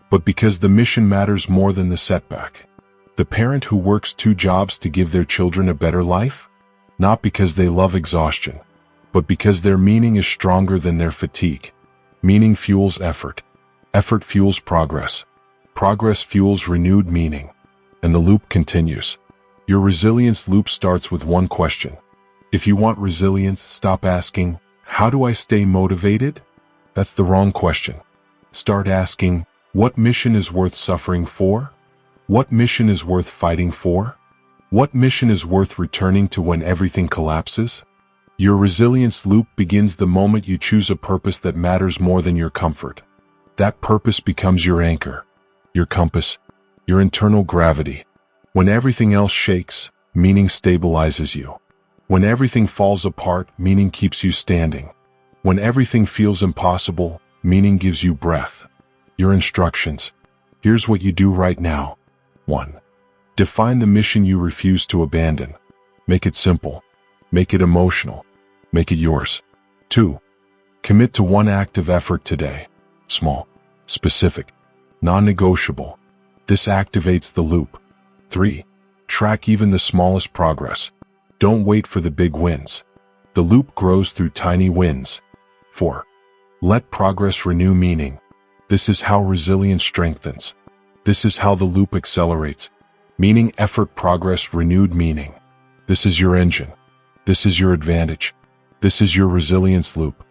but because the mission matters more than the setback. The parent who works 2 jobs to give their children a better life? Not because they love exhaustion, but because their meaning is stronger than their fatigue. Meaning fuels effort. Effort fuels progress. Progress fuels renewed meaning. and the loop continues. Your resilience loop starts with one question. If you want resilience, stop asking, how do I stay motivated? That's the wrong question. Start asking, what mission is worth suffering for? What mission is worth fighting for? What mission is worth returning to when everything collapses? Your resilience loop begins the moment you choose a purpose that matters more than your comfort. That purpose becomes your anchor, your compass, your internal gravity. When everything else shakes, meaning stabilizes you. When everything falls apart, meaning keeps you standing. When everything feels impossible, meaning gives you breath. Your instructions. Here's what you do right now. 1. Define the mission you refuse to abandon. Make it simple. Make it emotional. Make it yours. 2. Commit to one act of effort today. Small, specific, non-negotiable. This activates the loop. 3. Track even the smallest progress. Don't wait for the big wins. The loop grows through tiny wins. 4. Let progress renew meaning. This is how resilience strengthens. This is how the loop accelerates. Meaning, effort, progress, renewed meaning. This is your engine. This is your advantage. This is your resilience loop.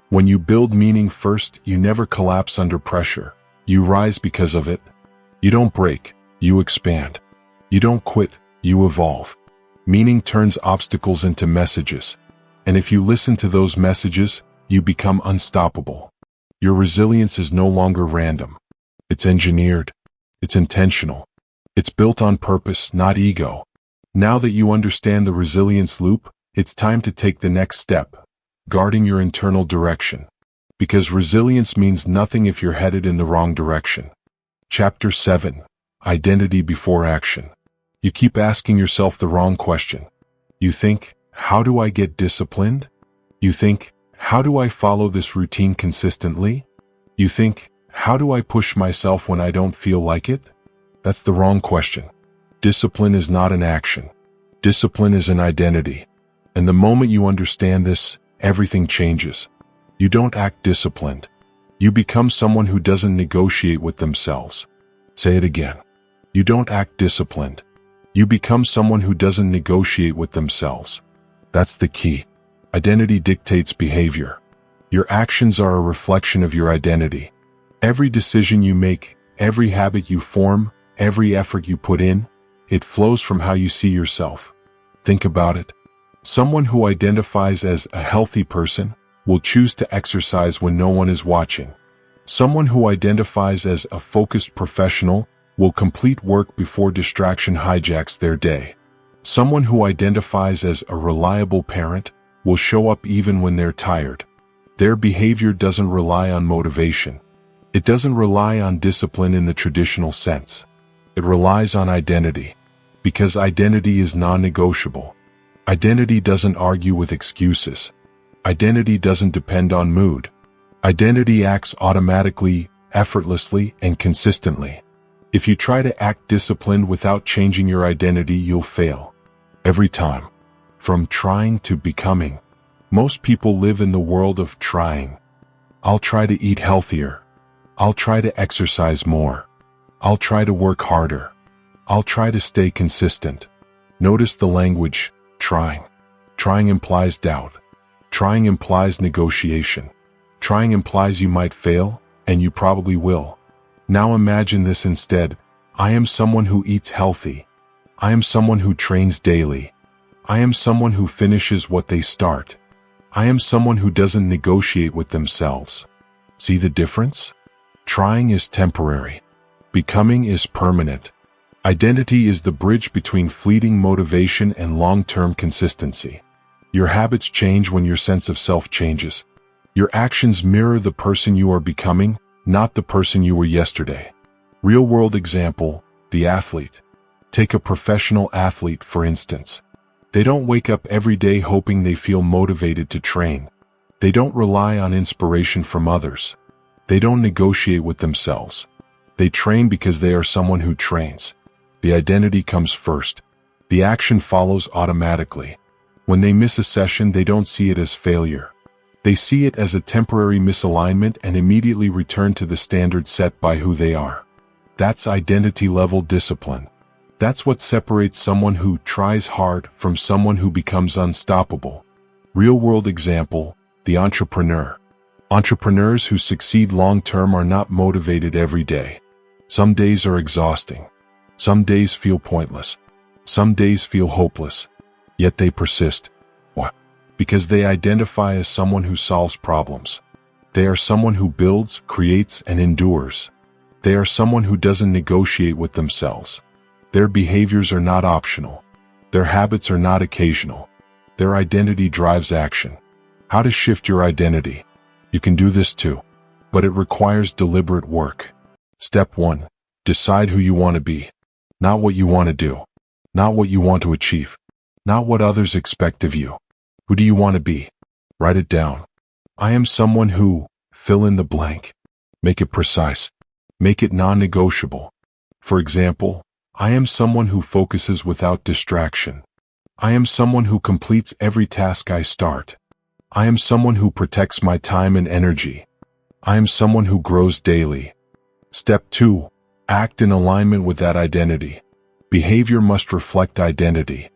When you build meaning first, you never collapse under pressure. You rise because of it. You don't break, you expand. You don't quit, you evolve. Meaning turns obstacles into messages. And if you listen to those messages, you become unstoppable. Your resilience is no longer random. It's engineered. It's intentional. It's built on purpose, not ego. Now that you understand the resilience loop, it's time to take the next step, guarding your internal direction. Because resilience means nothing if you're headed in the wrong direction. Chapter 7. Identity before action. You keep asking yourself the wrong question. You think, how do I get disciplined? You think, how do I follow this routine consistently? You think, how do I push myself when I don't feel like it? That's the wrong question. Discipline is not an action. Discipline is an identity. And the moment you understand this, everything changes. You don't act disciplined. You become someone who doesn't negotiate with themselves. Say it again. You don't act disciplined. You become someone who doesn't negotiate with themselves. That's the key. Identity dictates behavior. Your actions are a reflection of your identity. Every decision you make, every habit you form, every effort you put in, it flows from how you see yourself. Think about it. Someone who identifies as a healthy person will choose to exercise when no one is watching. Someone who identifies as a focused professional will complete work before distraction hijacks their day. Someone who identifies as a reliable parent will show up even when they're tired. Their behavior doesn't rely on motivation. It doesn't rely on discipline in the traditional sense. It relies on identity. Because identity is non-negotiable. Identity doesn't argue with excuses. Identity doesn't depend on mood. Identity acts automatically, effortlessly, and consistently. If you try to act disciplined without changing your identity, you'll fail. Every time. From trying to becoming. Most people live in the world of trying. I'll try to eat healthier. I'll try to exercise more. I'll try to work harder. I'll try to stay consistent. Notice the language, trying. Trying implies doubt. Trying implies negotiation. Trying implies you might fail, and you probably will. Now imagine this instead. I am someone who eats healthy. I am someone who trains daily. I am someone who finishes what they start. I am someone who doesn't negotiate with themselves. See the difference? Trying is temporary. Becoming is permanent. Identity is the bridge between fleeting motivation and long-term consistency. Your habits change when your sense of self changes. Your actions mirror the person you are becoming, not the person you were yesterday. Real-world example, the athlete. Take a professional athlete, for instance. They don't wake up every day hoping they feel motivated to train. They don't rely on inspiration from others. They don't negotiate with themselves. They train because they are someone who trains. The identity comes first. The action follows automatically. When they miss a session, they don't see it as failure. They see it as a temporary misalignment and immediately return to the standard set by who they are. That's identity-level discipline. That's what separates someone who tries hard from someone who becomes unstoppable. Real-world example, the entrepreneur. Entrepreneurs who succeed long-term are not motivated every day. Some days are exhausting. Some days feel pointless. Some days feel hopeless. Yet they persist. Why? Because they identify as someone who solves problems. They are someone who builds, creates, and endures. They are someone who doesn't negotiate with themselves. Their behaviors are not optional. Their habits are not occasional. Their identity drives action. How to shift your identity? You can do this too, but it requires deliberate work. Step 1. Decide who you want to be. Not what you want to do. Not what you want to achieve. Not what others expect of you. Who do you want to be? Write it down. I am someone who, fill in the blank. Make it precise. Make it non-negotiable. For example, I am someone who focuses without distraction. I am someone who completes every task I start. I am someone who protects my time and energy. I am someone who grows daily. Step 2. Act in alignment with that identity. Behavior must reflect identity.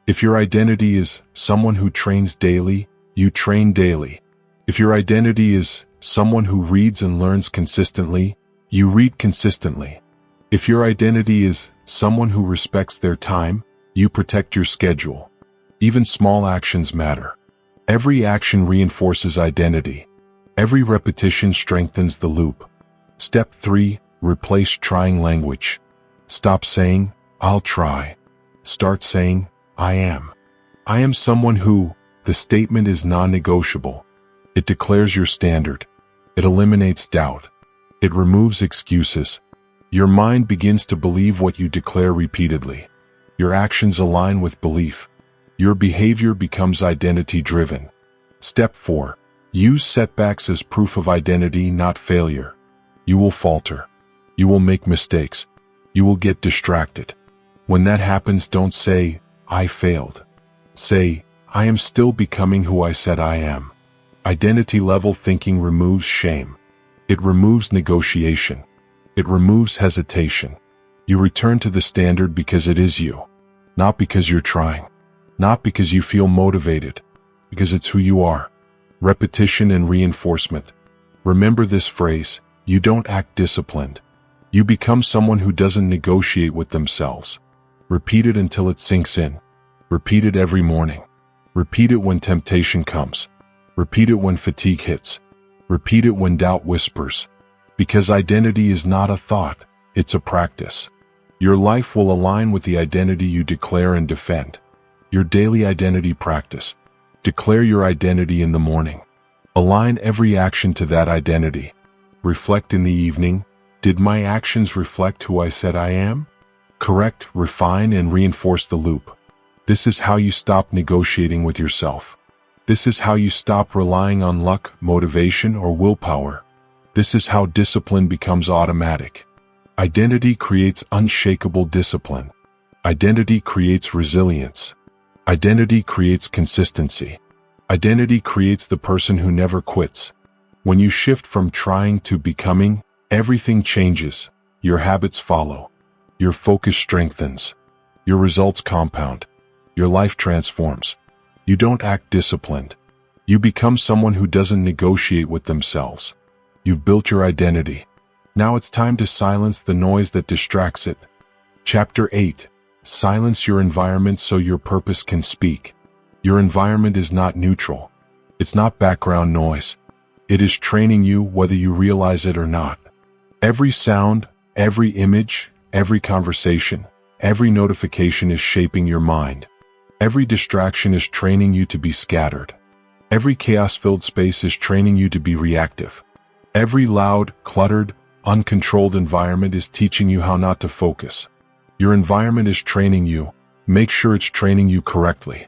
If your identity is someone who trains daily, you train daily. If your identity is someone who reads and learns consistently, you read consistently. If your identity is someone who respects their time, you protect your schedule. Even small actions matter. Every action reinforces identity. Every repetition strengthens the loop. Step 3. Replace trying language. Stop saying, I'll try. Start saying, I am. I am someone who, the statement is non-negotiable. It declares your standard. It eliminates doubt. It removes excuses. Your mind begins to believe what you declare repeatedly. Your actions align with belief. Your behavior becomes identity-driven. Step 4. Use setbacks as proof of identity, not failure. You will falter. You will make mistakes. You will get distracted. When that happens, don't say, I failed. Say, I am still becoming who I said I am. Identity-level thinking removes shame. It removes negotiation. It removes hesitation. You return to the standard because it is you. Not because you're trying. Not because you feel motivated. Because it's who you are. Repetition and reinforcement. Remember this phrase, you don't act disciplined. You become someone who doesn't negotiate with themselves. Repeat it until it sinks in. Repeat it every morning. Repeat it when temptation comes. Repeat it when fatigue hits. Repeat it when doubt whispers. Because identity is not a thought, it's a practice. Your life will align with the identity you declare and defend. Your daily identity practice. Declare your identity in the morning. Align every action to that identity. Reflect in the evening. Did my actions reflect who I said I am? Correct, refine, and reinforce the loop. This is how you stop negotiating with yourself. This is how you stop relying on luck, motivation, or willpower. This is how discipline becomes automatic. Identity creates unshakable discipline. Identity creates resilience. Identity creates consistency. Identity creates the person who never quits. When you shift from trying to becoming, everything changes. Your habits follow. Your focus strengthens. Your results compound. Your life transforms. You don't act disciplined. You become someone who doesn't negotiate with themselves. You've built your identity. Now it's time to silence the noise that distracts it. Chapter 8. Silence your environment so your purpose can speak. Your environment is not neutral. It's not background noise. It is training you whether you realize it or not. Every sound, every image, every conversation, every notification is shaping your mind. Every distraction is training you to be scattered. Every chaos-filled space is training you to be reactive. Every loud, cluttered, uncontrolled environment is teaching you how not to focus. Your environment is training you. Make sure it's training you correctly.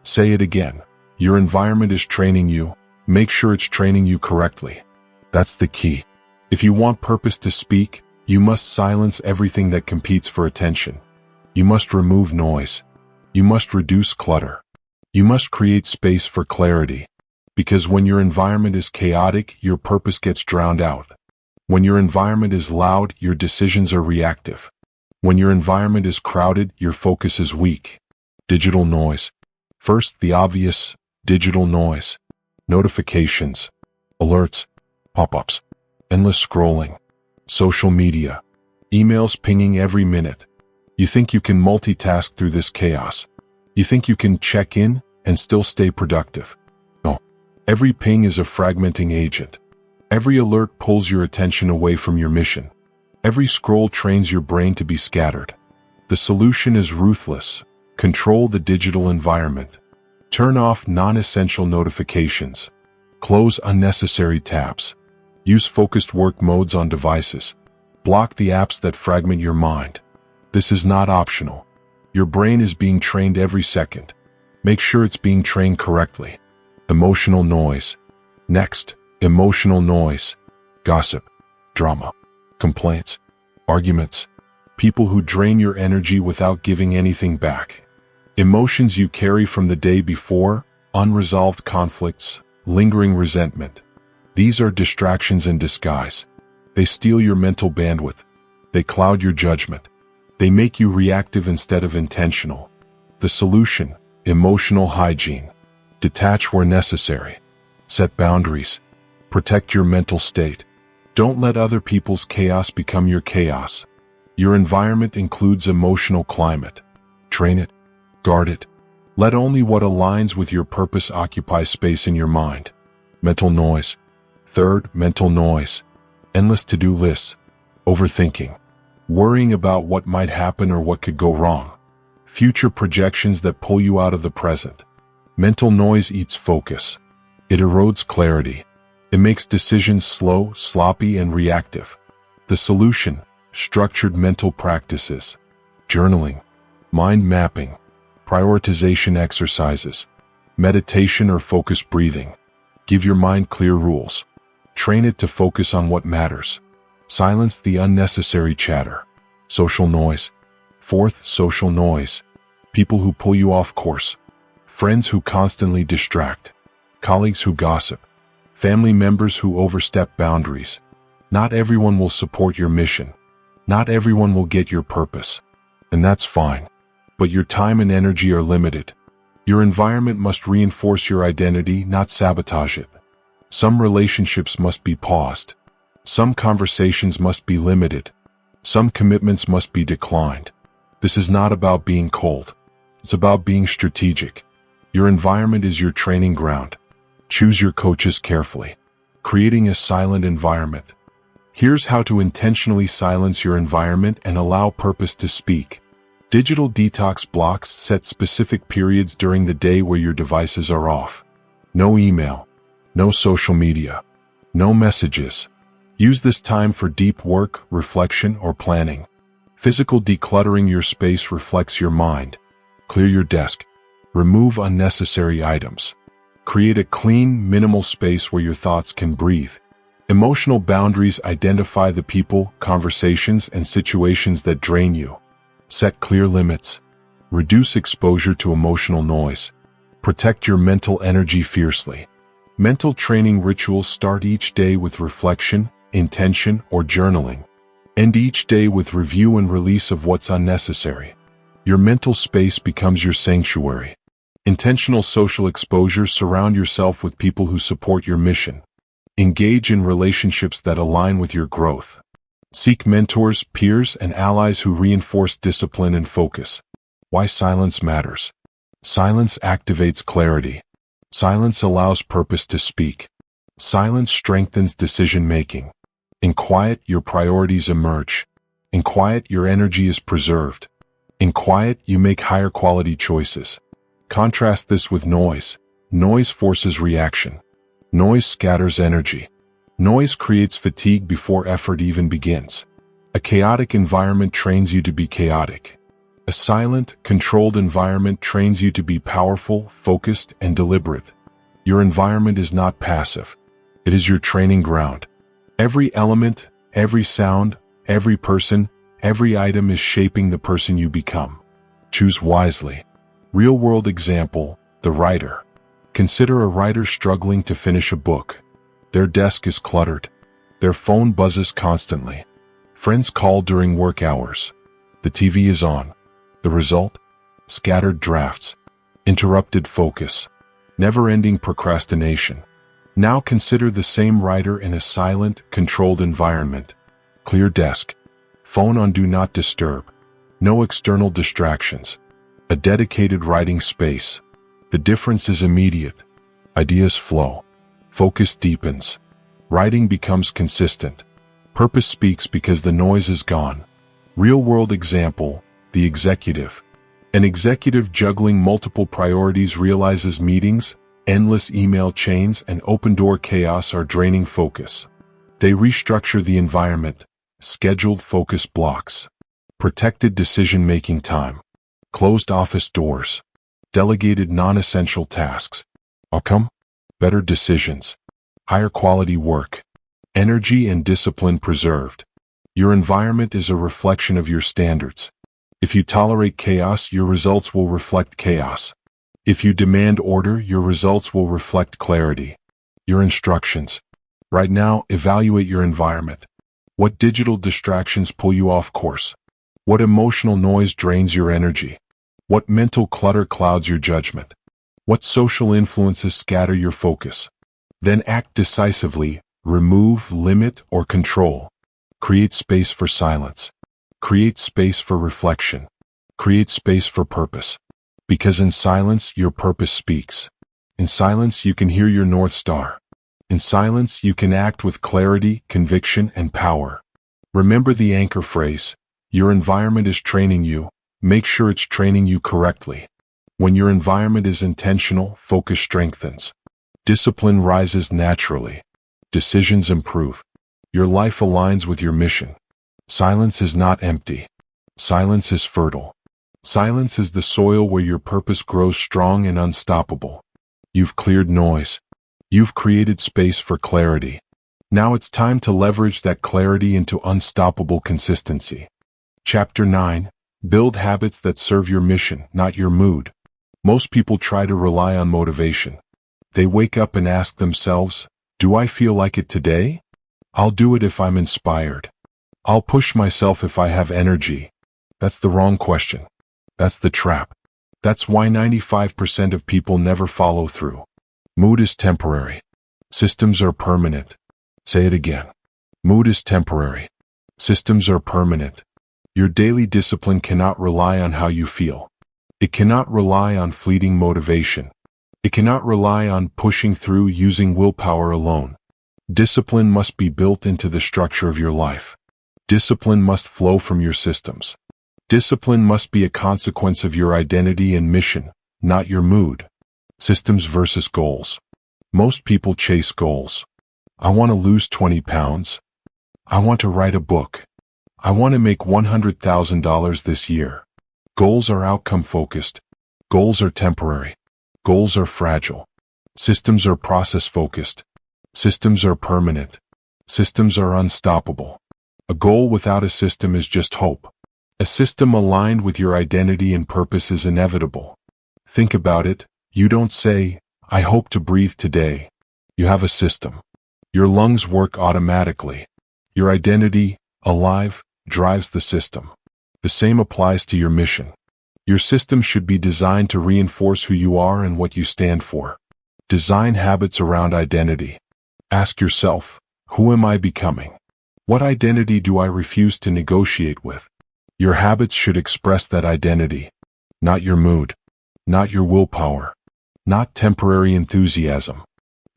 Say it again. Your environment is training you. Make sure it's training you correctly. That's the key. If you want purpose to speak, you must silence everything that competes for attention. You must remove noise. You must reduce clutter. You must create space for clarity. Because when your environment is chaotic, your purpose gets drowned out. When your environment is loud, your decisions are reactive. When your environment is crowded, your focus is weak. Digital noise. First, the obvious digital noise. Notifications, alerts, pop-ups, endless scrolling, social media, emails pinging every minute. You think you can multitask through this chaos. You think you can check in and still stay productive. No. Every ping is a fragmenting agent. Every alert pulls your attention away from your mission. Every scroll trains your brain to be scattered. The solution is ruthless. Control the digital environment. Turn off non-essential notifications. Close unnecessary tabs. Use focused work modes on devices. Block the apps that fragment your mind. This is not optional. Your brain is being trained every second. Make sure it's being trained correctly. Emotional noise. Next, emotional noise. Gossip, drama, complaints, arguments. People who drain your energy without giving anything back. Emotions you carry from the day before, unresolved conflicts, lingering resentment. These are distractions in disguise. They steal your mental bandwidth. They cloud your judgment. They make you reactive instead of intentional. The solution: emotional hygiene. Detach where necessary. Set boundaries. Protect your mental state. Don't let other people's chaos become your chaos. Your environment includes emotional climate. Train it. Guard it. Let only what aligns with your purpose occupy space in your mind. Mental noise. Third, mental noise. Endless to-do lists. Overthinking. Worrying about what might happen or what could go wrong. Future projections that pull you out of the present. Mental noise eats focus. It erodes clarity. It makes decisions slow, sloppy, and reactive. The solution: structured mental practices. Journaling. Mind mapping. Prioritization exercises. Meditation or focused breathing. Give your mind clear rules. Train it to focus on what matters. Silence the unnecessary chatter. Social noise. Fourth, social noise. People who pull you off course. Friends who constantly distract. Colleagues who gossip. Family members who overstep boundaries. Not everyone will support your mission. Not everyone will get your purpose. And that's fine. But your time and energy are limited. Your environment must reinforce your identity, not sabotage it. Some relationships must be paused. Some conversations must be limited. Some commitments must be declined. This is not about being cold. It's about being strategic. Your environment is your training ground. Choose your coaches carefully. Creating a silent environment. Here's how to intentionally silence your environment and allow purpose to speak. Digital detox blocks. Set specific periods during the day where your devices are off. No email. No social media. No messages. Use this time for deep work, reflection, or planning. Physical decluttering. Your space reflects your mind. Clear your desk. Remove unnecessary items. Create a clean, minimal space where your thoughts can breathe. Emotional boundaries. Identify the people, conversations, and situations that drain you. Set clear limits. Reduce exposure to emotional noise. Protect your mental energy fiercely. Mental training rituals. Start each day with reflection, intention, or journaling. End each day with review and release of what's unnecessary. Your mental space becomes your sanctuary. Intentional social exposure. Surround yourself with people who support your mission. Engage in relationships that align with your growth. Seek mentors, peers, and allies who reinforce discipline and focus. Why silence matters. Silence activates clarity. Silence allows purpose to speak. Silence strengthens decision-making. In quiet, your priorities emerge. In quiet, your energy is preserved. In quiet, you make higher quality choices. Contrast this with noise. Noise forces reaction. Noise scatters energy. Noise creates fatigue before effort even begins. A chaotic environment trains you to be chaotic. A silent, controlled environment trains you to be powerful, focused, and deliberate. Your environment is not passive. It is your training ground. Every element, every sound, every person, every item is shaping the person you become. Choose wisely. Real-world example: the writer. Consider a writer struggling to finish a book. Their desk is cluttered. Their phone buzzes constantly. Friends call during work hours. The TV is on. The result? Scattered drafts, interrupted focus, never-ending procrastination. Now consider the same writer in a silent, controlled environment. Clear desk. Phone on Do Not Disturb. No external distractions. A dedicated writing space. The difference is immediate. Ideas flow. Focus deepens. Writing becomes consistent. Purpose speaks because the noise is gone. Real-world example, the executive. An executive juggling multiple priorities realizes meetings, endless email chains, and open-door chaos are draining focus. They restructure the environment, scheduled focus blocks, protected decision-making time, closed office doors, delegated non-essential tasks. Outcome? Better decisions, higher quality work, energy and discipline preserved. Your environment is a reflection of your standards. If you tolerate chaos, your results will reflect chaos. If you demand order, your results will reflect clarity. Your instructions. Right now, evaluate your environment. What digital distractions pull you off course? What emotional noise drains your energy? What mental clutter clouds your judgment? What social influences scatter your focus? Then act decisively, remove, limit, or control. Create space for silence. Create space for reflection. Create space for purpose. Because in silence, your purpose speaks. In silence, you can hear your North Star. In silence, you can act with clarity, conviction, and power. Remember the anchor phrase, your environment is training you. Make sure it's training you correctly. When your environment is intentional, focus strengthens. Discipline rises naturally. Decisions improve. Your life aligns with your mission. Silence is not empty. Silence is fertile. Silence is the soil where your purpose grows strong and unstoppable. You've cleared noise. You've created space for clarity. Now it's time to leverage that clarity into unstoppable consistency. Chapter 9. Build habits that serve your mission, not your mood. Most people try to rely on motivation. They wake up and ask themselves, do I feel like it today? I'll do it if I'm inspired. I'll push myself if I have energy. That's the wrong question. That's the trap. That's why 95% of people never follow through. Mood is temporary. Systems are permanent. Say it again. Mood is temporary. Systems are permanent. Your daily discipline cannot rely on how you feel. It cannot rely on fleeting motivation. It cannot rely on pushing through using willpower alone. Discipline must be built into the structure of your life. Discipline must flow from your systems. Discipline must be a consequence of your identity and mission, not your mood. Systems versus goals. Most people chase goals. I want to lose 20 pounds. I want to write a book. I want to make $100,000 this year. Goals are outcome-focused. Goals are temporary. Goals are fragile. Systems are process-focused. Systems are permanent. Systems are unstoppable. A goal without a system is just hope. A system aligned with your identity and purpose is inevitable. Think about it. You don't say, I hope to breathe today. You have a system. Your lungs work automatically. Your identity, alive, drives the system. The same applies to your mission. Your system should be designed to reinforce who you are and what you stand for. Design habits around identity. Ask yourself, who am I becoming? What identity do I refuse to negotiate with? Your habits should express that identity, not your mood, not your willpower, not temporary enthusiasm.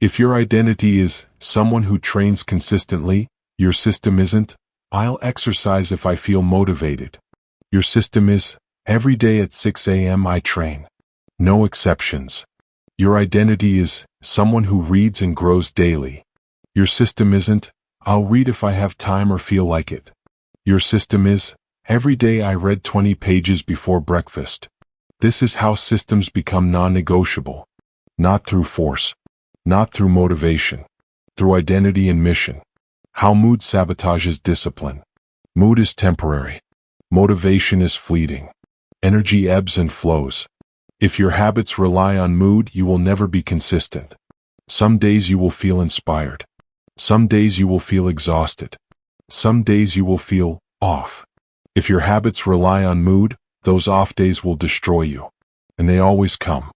If your identity is someone who trains consistently, your system isn't, I'll exercise if I feel motivated. Your system is, every day at 6 a.m. I train. No exceptions. Your identity is someone who reads and grows daily. Your system isn't, I'll read if I have time or feel like it. Your system is, every day I read 20 pages before breakfast. This is how systems become non-negotiable. Not through force. Not through motivation. Through identity and mission. How mood sabotages discipline. Mood is temporary. Motivation is fleeting. Energy ebbs and flows. If your habits rely on mood, you will never be consistent. Some days you will feel inspired. Some days you will feel exhausted. Some days you will feel off. If your habits rely on mood, those off days will destroy you. And they always come.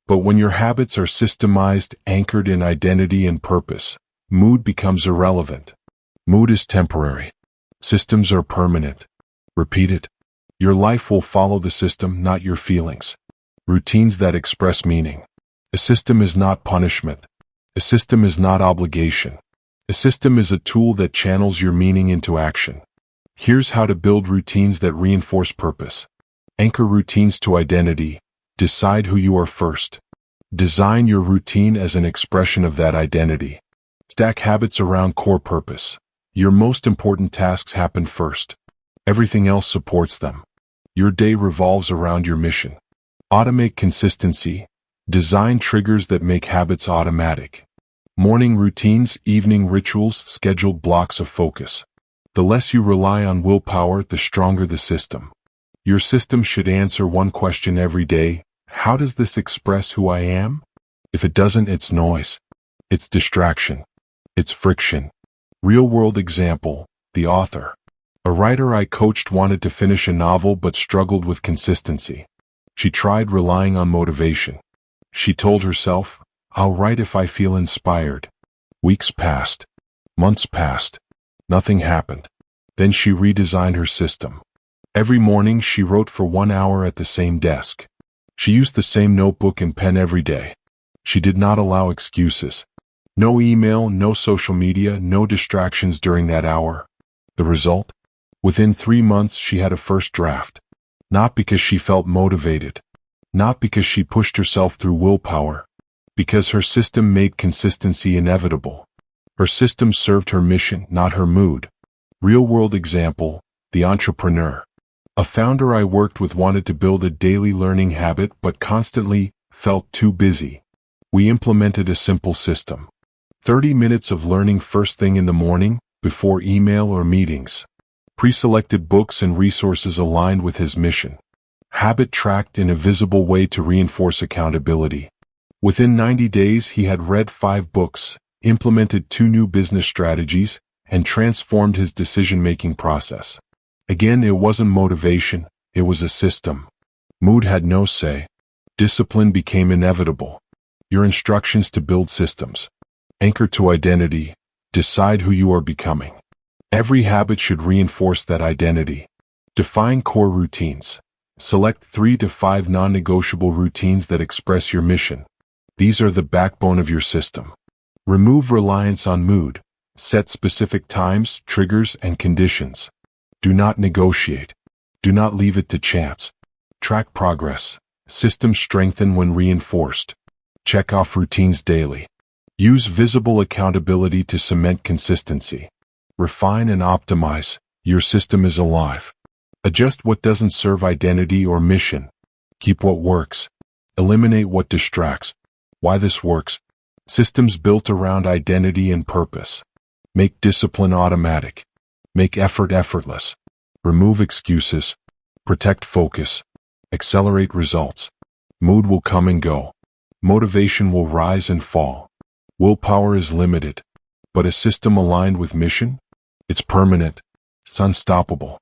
But when your habits are systemized, anchored in identity and purpose, mood becomes irrelevant. Mood is temporary. Systems are permanent. Repeat it. Your life will follow the system, not your feelings. Routines that express meaning. A system is not punishment. A system is not obligation. A system is a tool that channels your meaning into action. Here's how to build routines that reinforce purpose. Anchor routines to identity. Decide who you are first. Design your routine as an expression of that identity. Stack habits around core purpose. Your most important tasks happen first. Everything else supports them. Your day revolves around your mission. Automate consistency. Design triggers that make habits automatic. Morning routines, evening rituals, scheduled blocks of focus. The less you rely on willpower, the stronger the system. Your system should answer one question every day. How does this express who I am? If it doesn't, it's noise. It's distraction. It's friction. Real-world example, the author. A writer I coached wanted to finish a novel but struggled with consistency. She tried relying on motivation. She told herself, I'll write if I feel inspired. Weeks passed. Months passed. Nothing happened. Then she redesigned her system. Every morning she wrote for 1 hour at the same desk. She used the same notebook and pen every day. She did not allow excuses. No email, no social media, no distractions during that hour. The result? Within 3 months she had a first draft. Not because she felt motivated. Not because she pushed herself through willpower. Because her system made consistency inevitable. Her system served her mission, not her mood. Real-world example, the entrepreneur. A founder I worked with wanted to build a daily learning habit but constantly felt too busy. We implemented a simple system. 30 minutes of learning first thing in the morning, before email or meetings. Pre-selected books and resources aligned with his mission. Habit tracked in a visible way to reinforce accountability. Within 90 days he had read 5 books, implemented 2 new business strategies, and transformed his decision-making process. Again, it wasn't motivation, it was a system. Mood had no say. Discipline became inevitable. Your instructions to build systems. Anchor to identity. Decide who you are becoming. Every habit should reinforce that identity. Define core routines. Select 3 to 5 non-negotiable routines that express your mission. These are the backbone of your system. Remove reliance on mood. Set specific times, triggers, and conditions. Do not negotiate. Do not leave it to chance. Track progress. Systems strengthen when reinforced. Check off routines daily. Use visible accountability to cement consistency. Refine and optimize. Your system is alive. Adjust what doesn't serve identity or mission. Keep what works. Eliminate what distracts. Why this works? Systems built around identity and purpose. Make discipline automatic. Make effort effortless. Remove excuses. Protect focus. Accelerate results. Mood will come and go. Motivation will rise and fall. Willpower is limited. But a system aligned with mission? It's permanent. It's unstoppable.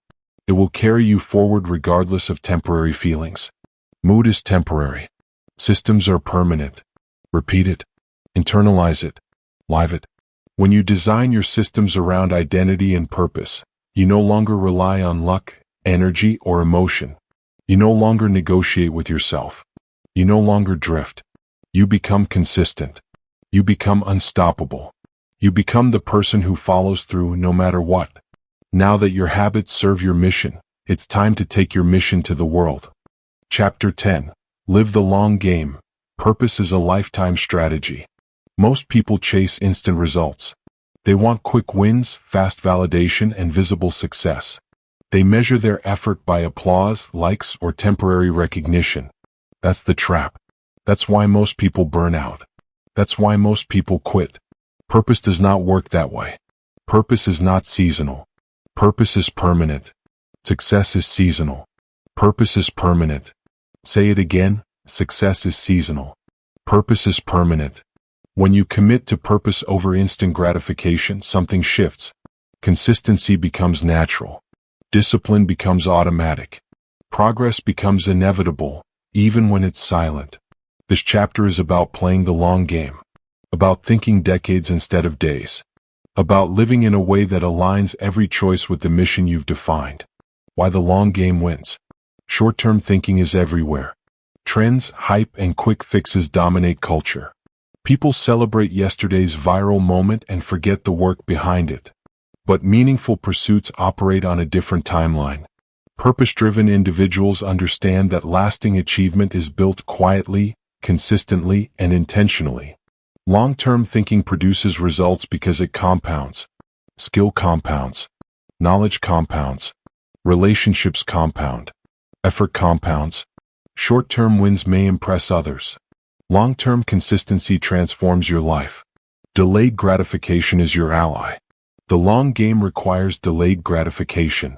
It will carry you forward regardless of temporary feelings. Mood is temporary. Systems are permanent. Repeat it. Internalize it. Live it. When you design your systems around identity and purpose, you no longer rely on luck, energy, or emotion. You no longer negotiate with yourself. You no longer drift. You become consistent. You become unstoppable. You become the person who follows through no matter what. Now that your habits serve your mission, it's time to take your mission to the world. Chapter 10. Live the long game. Purpose is a lifetime strategy. Most people chase instant results. They want quick wins, fast validation, and visible success. They measure their effort by applause, likes, or temporary recognition. That's the trap. That's why most people burn out. That's why most people quit. Purpose does not work that way. Purpose is not seasonal. Purpose is permanent. Success is seasonal. Purpose is permanent. Say it again, success is seasonal. Purpose is permanent. When you commit to purpose over instant gratification, something shifts. Consistency becomes natural. Discipline becomes automatic. Progress becomes inevitable, even when it's silent. This chapter is about playing the long game, about thinking decades instead of days, about living in a way that aligns every choice with the mission you've defined. Why the long game wins. Short-term thinking is everywhere. Trends, hype, and quick fixes dominate culture. People celebrate yesterday's viral moment and forget the work behind it. But meaningful pursuits operate on a different timeline. Purpose-driven individuals understand that lasting achievement is built quietly, consistently, and intentionally. Long-term thinking produces results because it compounds. Skill compounds. Knowledge compounds. Relationships compound. Effort compounds. Short-term wins may impress others. Long-term consistency transforms your life. Delayed gratification is your ally. The long game requires delayed gratification.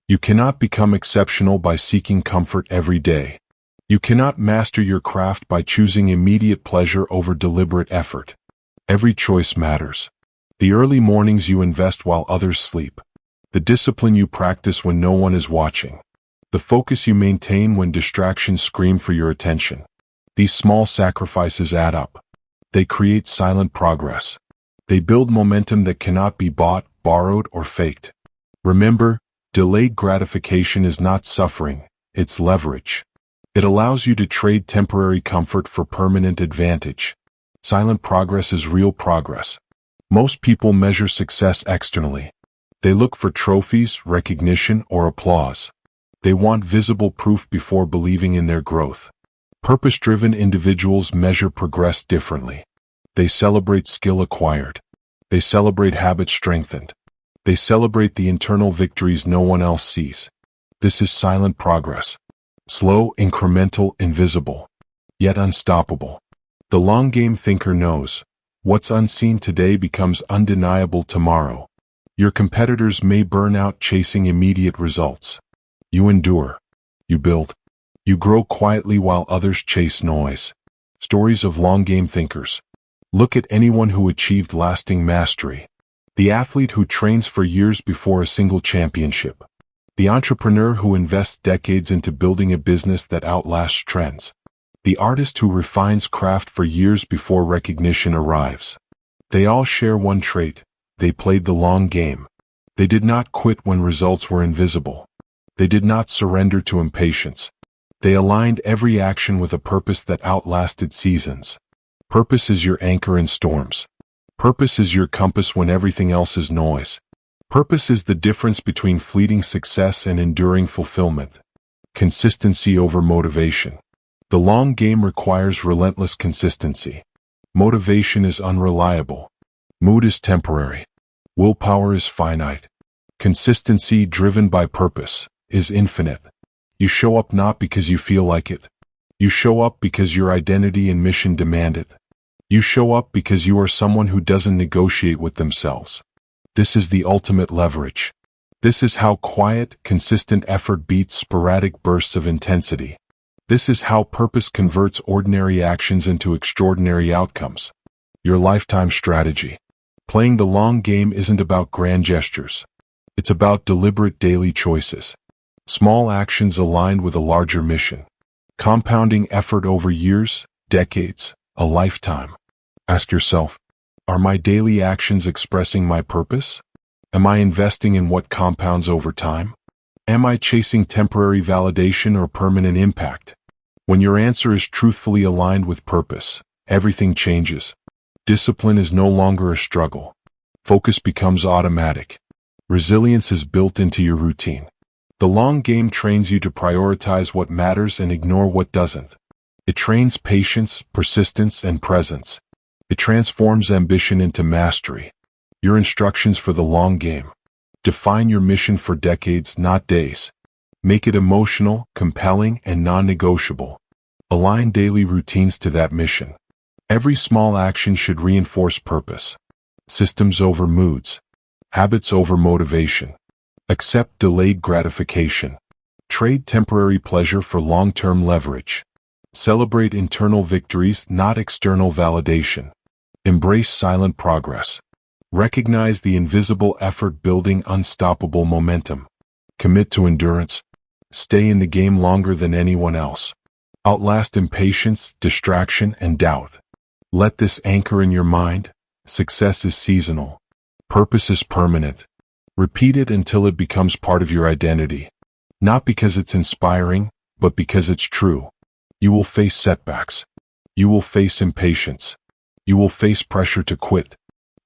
You cannot become exceptional by seeking comfort every day. You cannot master your craft by choosing immediate pleasure over deliberate effort. Every choice matters. The early mornings you invest while others sleep. The discipline you practice when no one is watching. The focus you maintain when distractions scream for your attention. These small sacrifices add up. They create silent progress. They build momentum that cannot be bought, borrowed, or faked. Remember, delayed gratification is not suffering, it's leverage. It allows you to trade temporary comfort for permanent advantage. Silent progress is real progress. Most people measure success externally. They look for trophies, recognition, or applause. They want visible proof before believing in their growth. Purpose-driven individuals measure progress differently. They celebrate skill acquired. They celebrate habits strengthened. They celebrate the internal victories no one else sees. This is silent progress. Slow, incremental, invisible, yet unstoppable. The long-game thinker knows, what's unseen today becomes undeniable tomorrow. Your competitors may burn out chasing immediate results. You endure. You build. You grow quietly while others chase noise. Stories of long-game thinkers. Look at anyone who achieved lasting mastery. The athlete who trains for years before a single championship. The entrepreneur who invests decades into building a business that outlasts trends. The artist who refines craft for years before recognition arrives. They all share one trait. They played the long game. They did not quit when results were invisible. They did not surrender to impatience. They aligned every action with a purpose that outlasted seasons. Purpose is your anchor in storms. Purpose is your compass when everything else is noise. Purpose is the difference between fleeting success and enduring fulfillment. Consistency over motivation. The long game requires relentless consistency. Motivation is unreliable. Mood is temporary. Willpower is finite. Consistency driven by purpose is infinite. You show up not because you feel like it. You show up because your identity and mission demand it. You show up because you are someone who doesn't negotiate with themselves. This is the ultimate leverage. This is how quiet, consistent effort beats sporadic bursts of intensity. This is how purpose converts ordinary actions into extraordinary outcomes. Your lifetime strategy. Playing the long game isn't about grand gestures. It's about deliberate daily choices. Small actions aligned with a larger mission. Compounding effort over years, decades, a lifetime. Ask yourself, are my daily actions expressing my purpose? Am I investing in what compounds over time? Am I chasing temporary validation or permanent impact? When your answer is truthfully aligned with purpose, everything changes. Discipline is no longer a struggle. Focus becomes automatic. Resilience is built into your routine. The long game trains you to prioritize what matters and ignore what doesn't. It trains patience, persistence, and presence. It transforms ambition into mastery. Your instructions for the long game. Define your mission for decades, not days. Make it emotional, compelling, and non-negotiable. Align daily routines to that mission. Every small action should reinforce purpose. Systems over moods. Habits over motivation. Accept delayed gratification. Trade temporary pleasure for long-term leverage. Celebrate internal victories, not external validation. Embrace silent progress. Recognize the invisible effort building unstoppable momentum. Commit to endurance. Stay in the game longer than anyone else. Outlast impatience, distraction, and doubt. Let this anchor in your mind. Success is seasonal. Purpose is permanent. Repeat it until it becomes part of your identity. Not because it's inspiring, but because it's true. You will face setbacks. You will face impatience. You will face pressure to quit.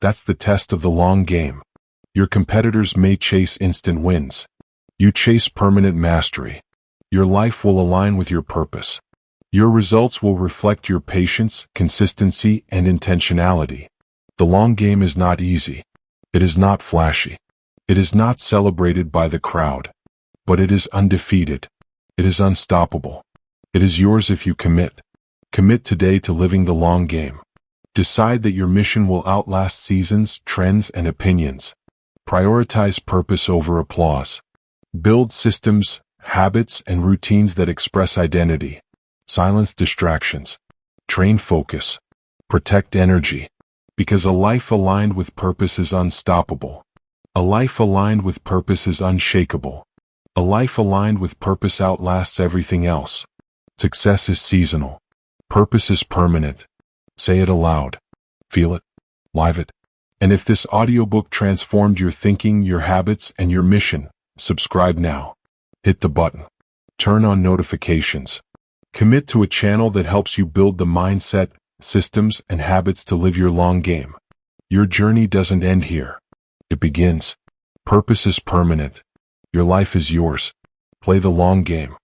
That's the test of the long game. Your competitors may chase instant wins. You chase permanent mastery. Your life will align with your purpose. Your results will reflect your patience, consistency, and intentionality. The long game is not easy. It is not flashy. It is not celebrated by the crowd. But it is undefeated. It is unstoppable. It is yours if you commit. Commit today to living the long game. Decide that your mission will outlast seasons, trends, and opinions. Prioritize purpose over applause. Build systems, habits, and routines that express identity. Silence distractions. Train focus. Protect energy. Because a life aligned with purpose is unstoppable. A life aligned with purpose is unshakable. A life aligned with purpose outlasts everything else. Success is seasonal. Purpose is permanent. Say it aloud. Feel it. Live it. And if this audiobook transformed your thinking, your habits, and your mission, subscribe now. Hit the button. Turn on notifications. Commit to a channel that helps you build the mindset, systems, and habits to live your long game. Your journey doesn't end here. It begins. Purpose is permanent. Your life is yours. Play the long game.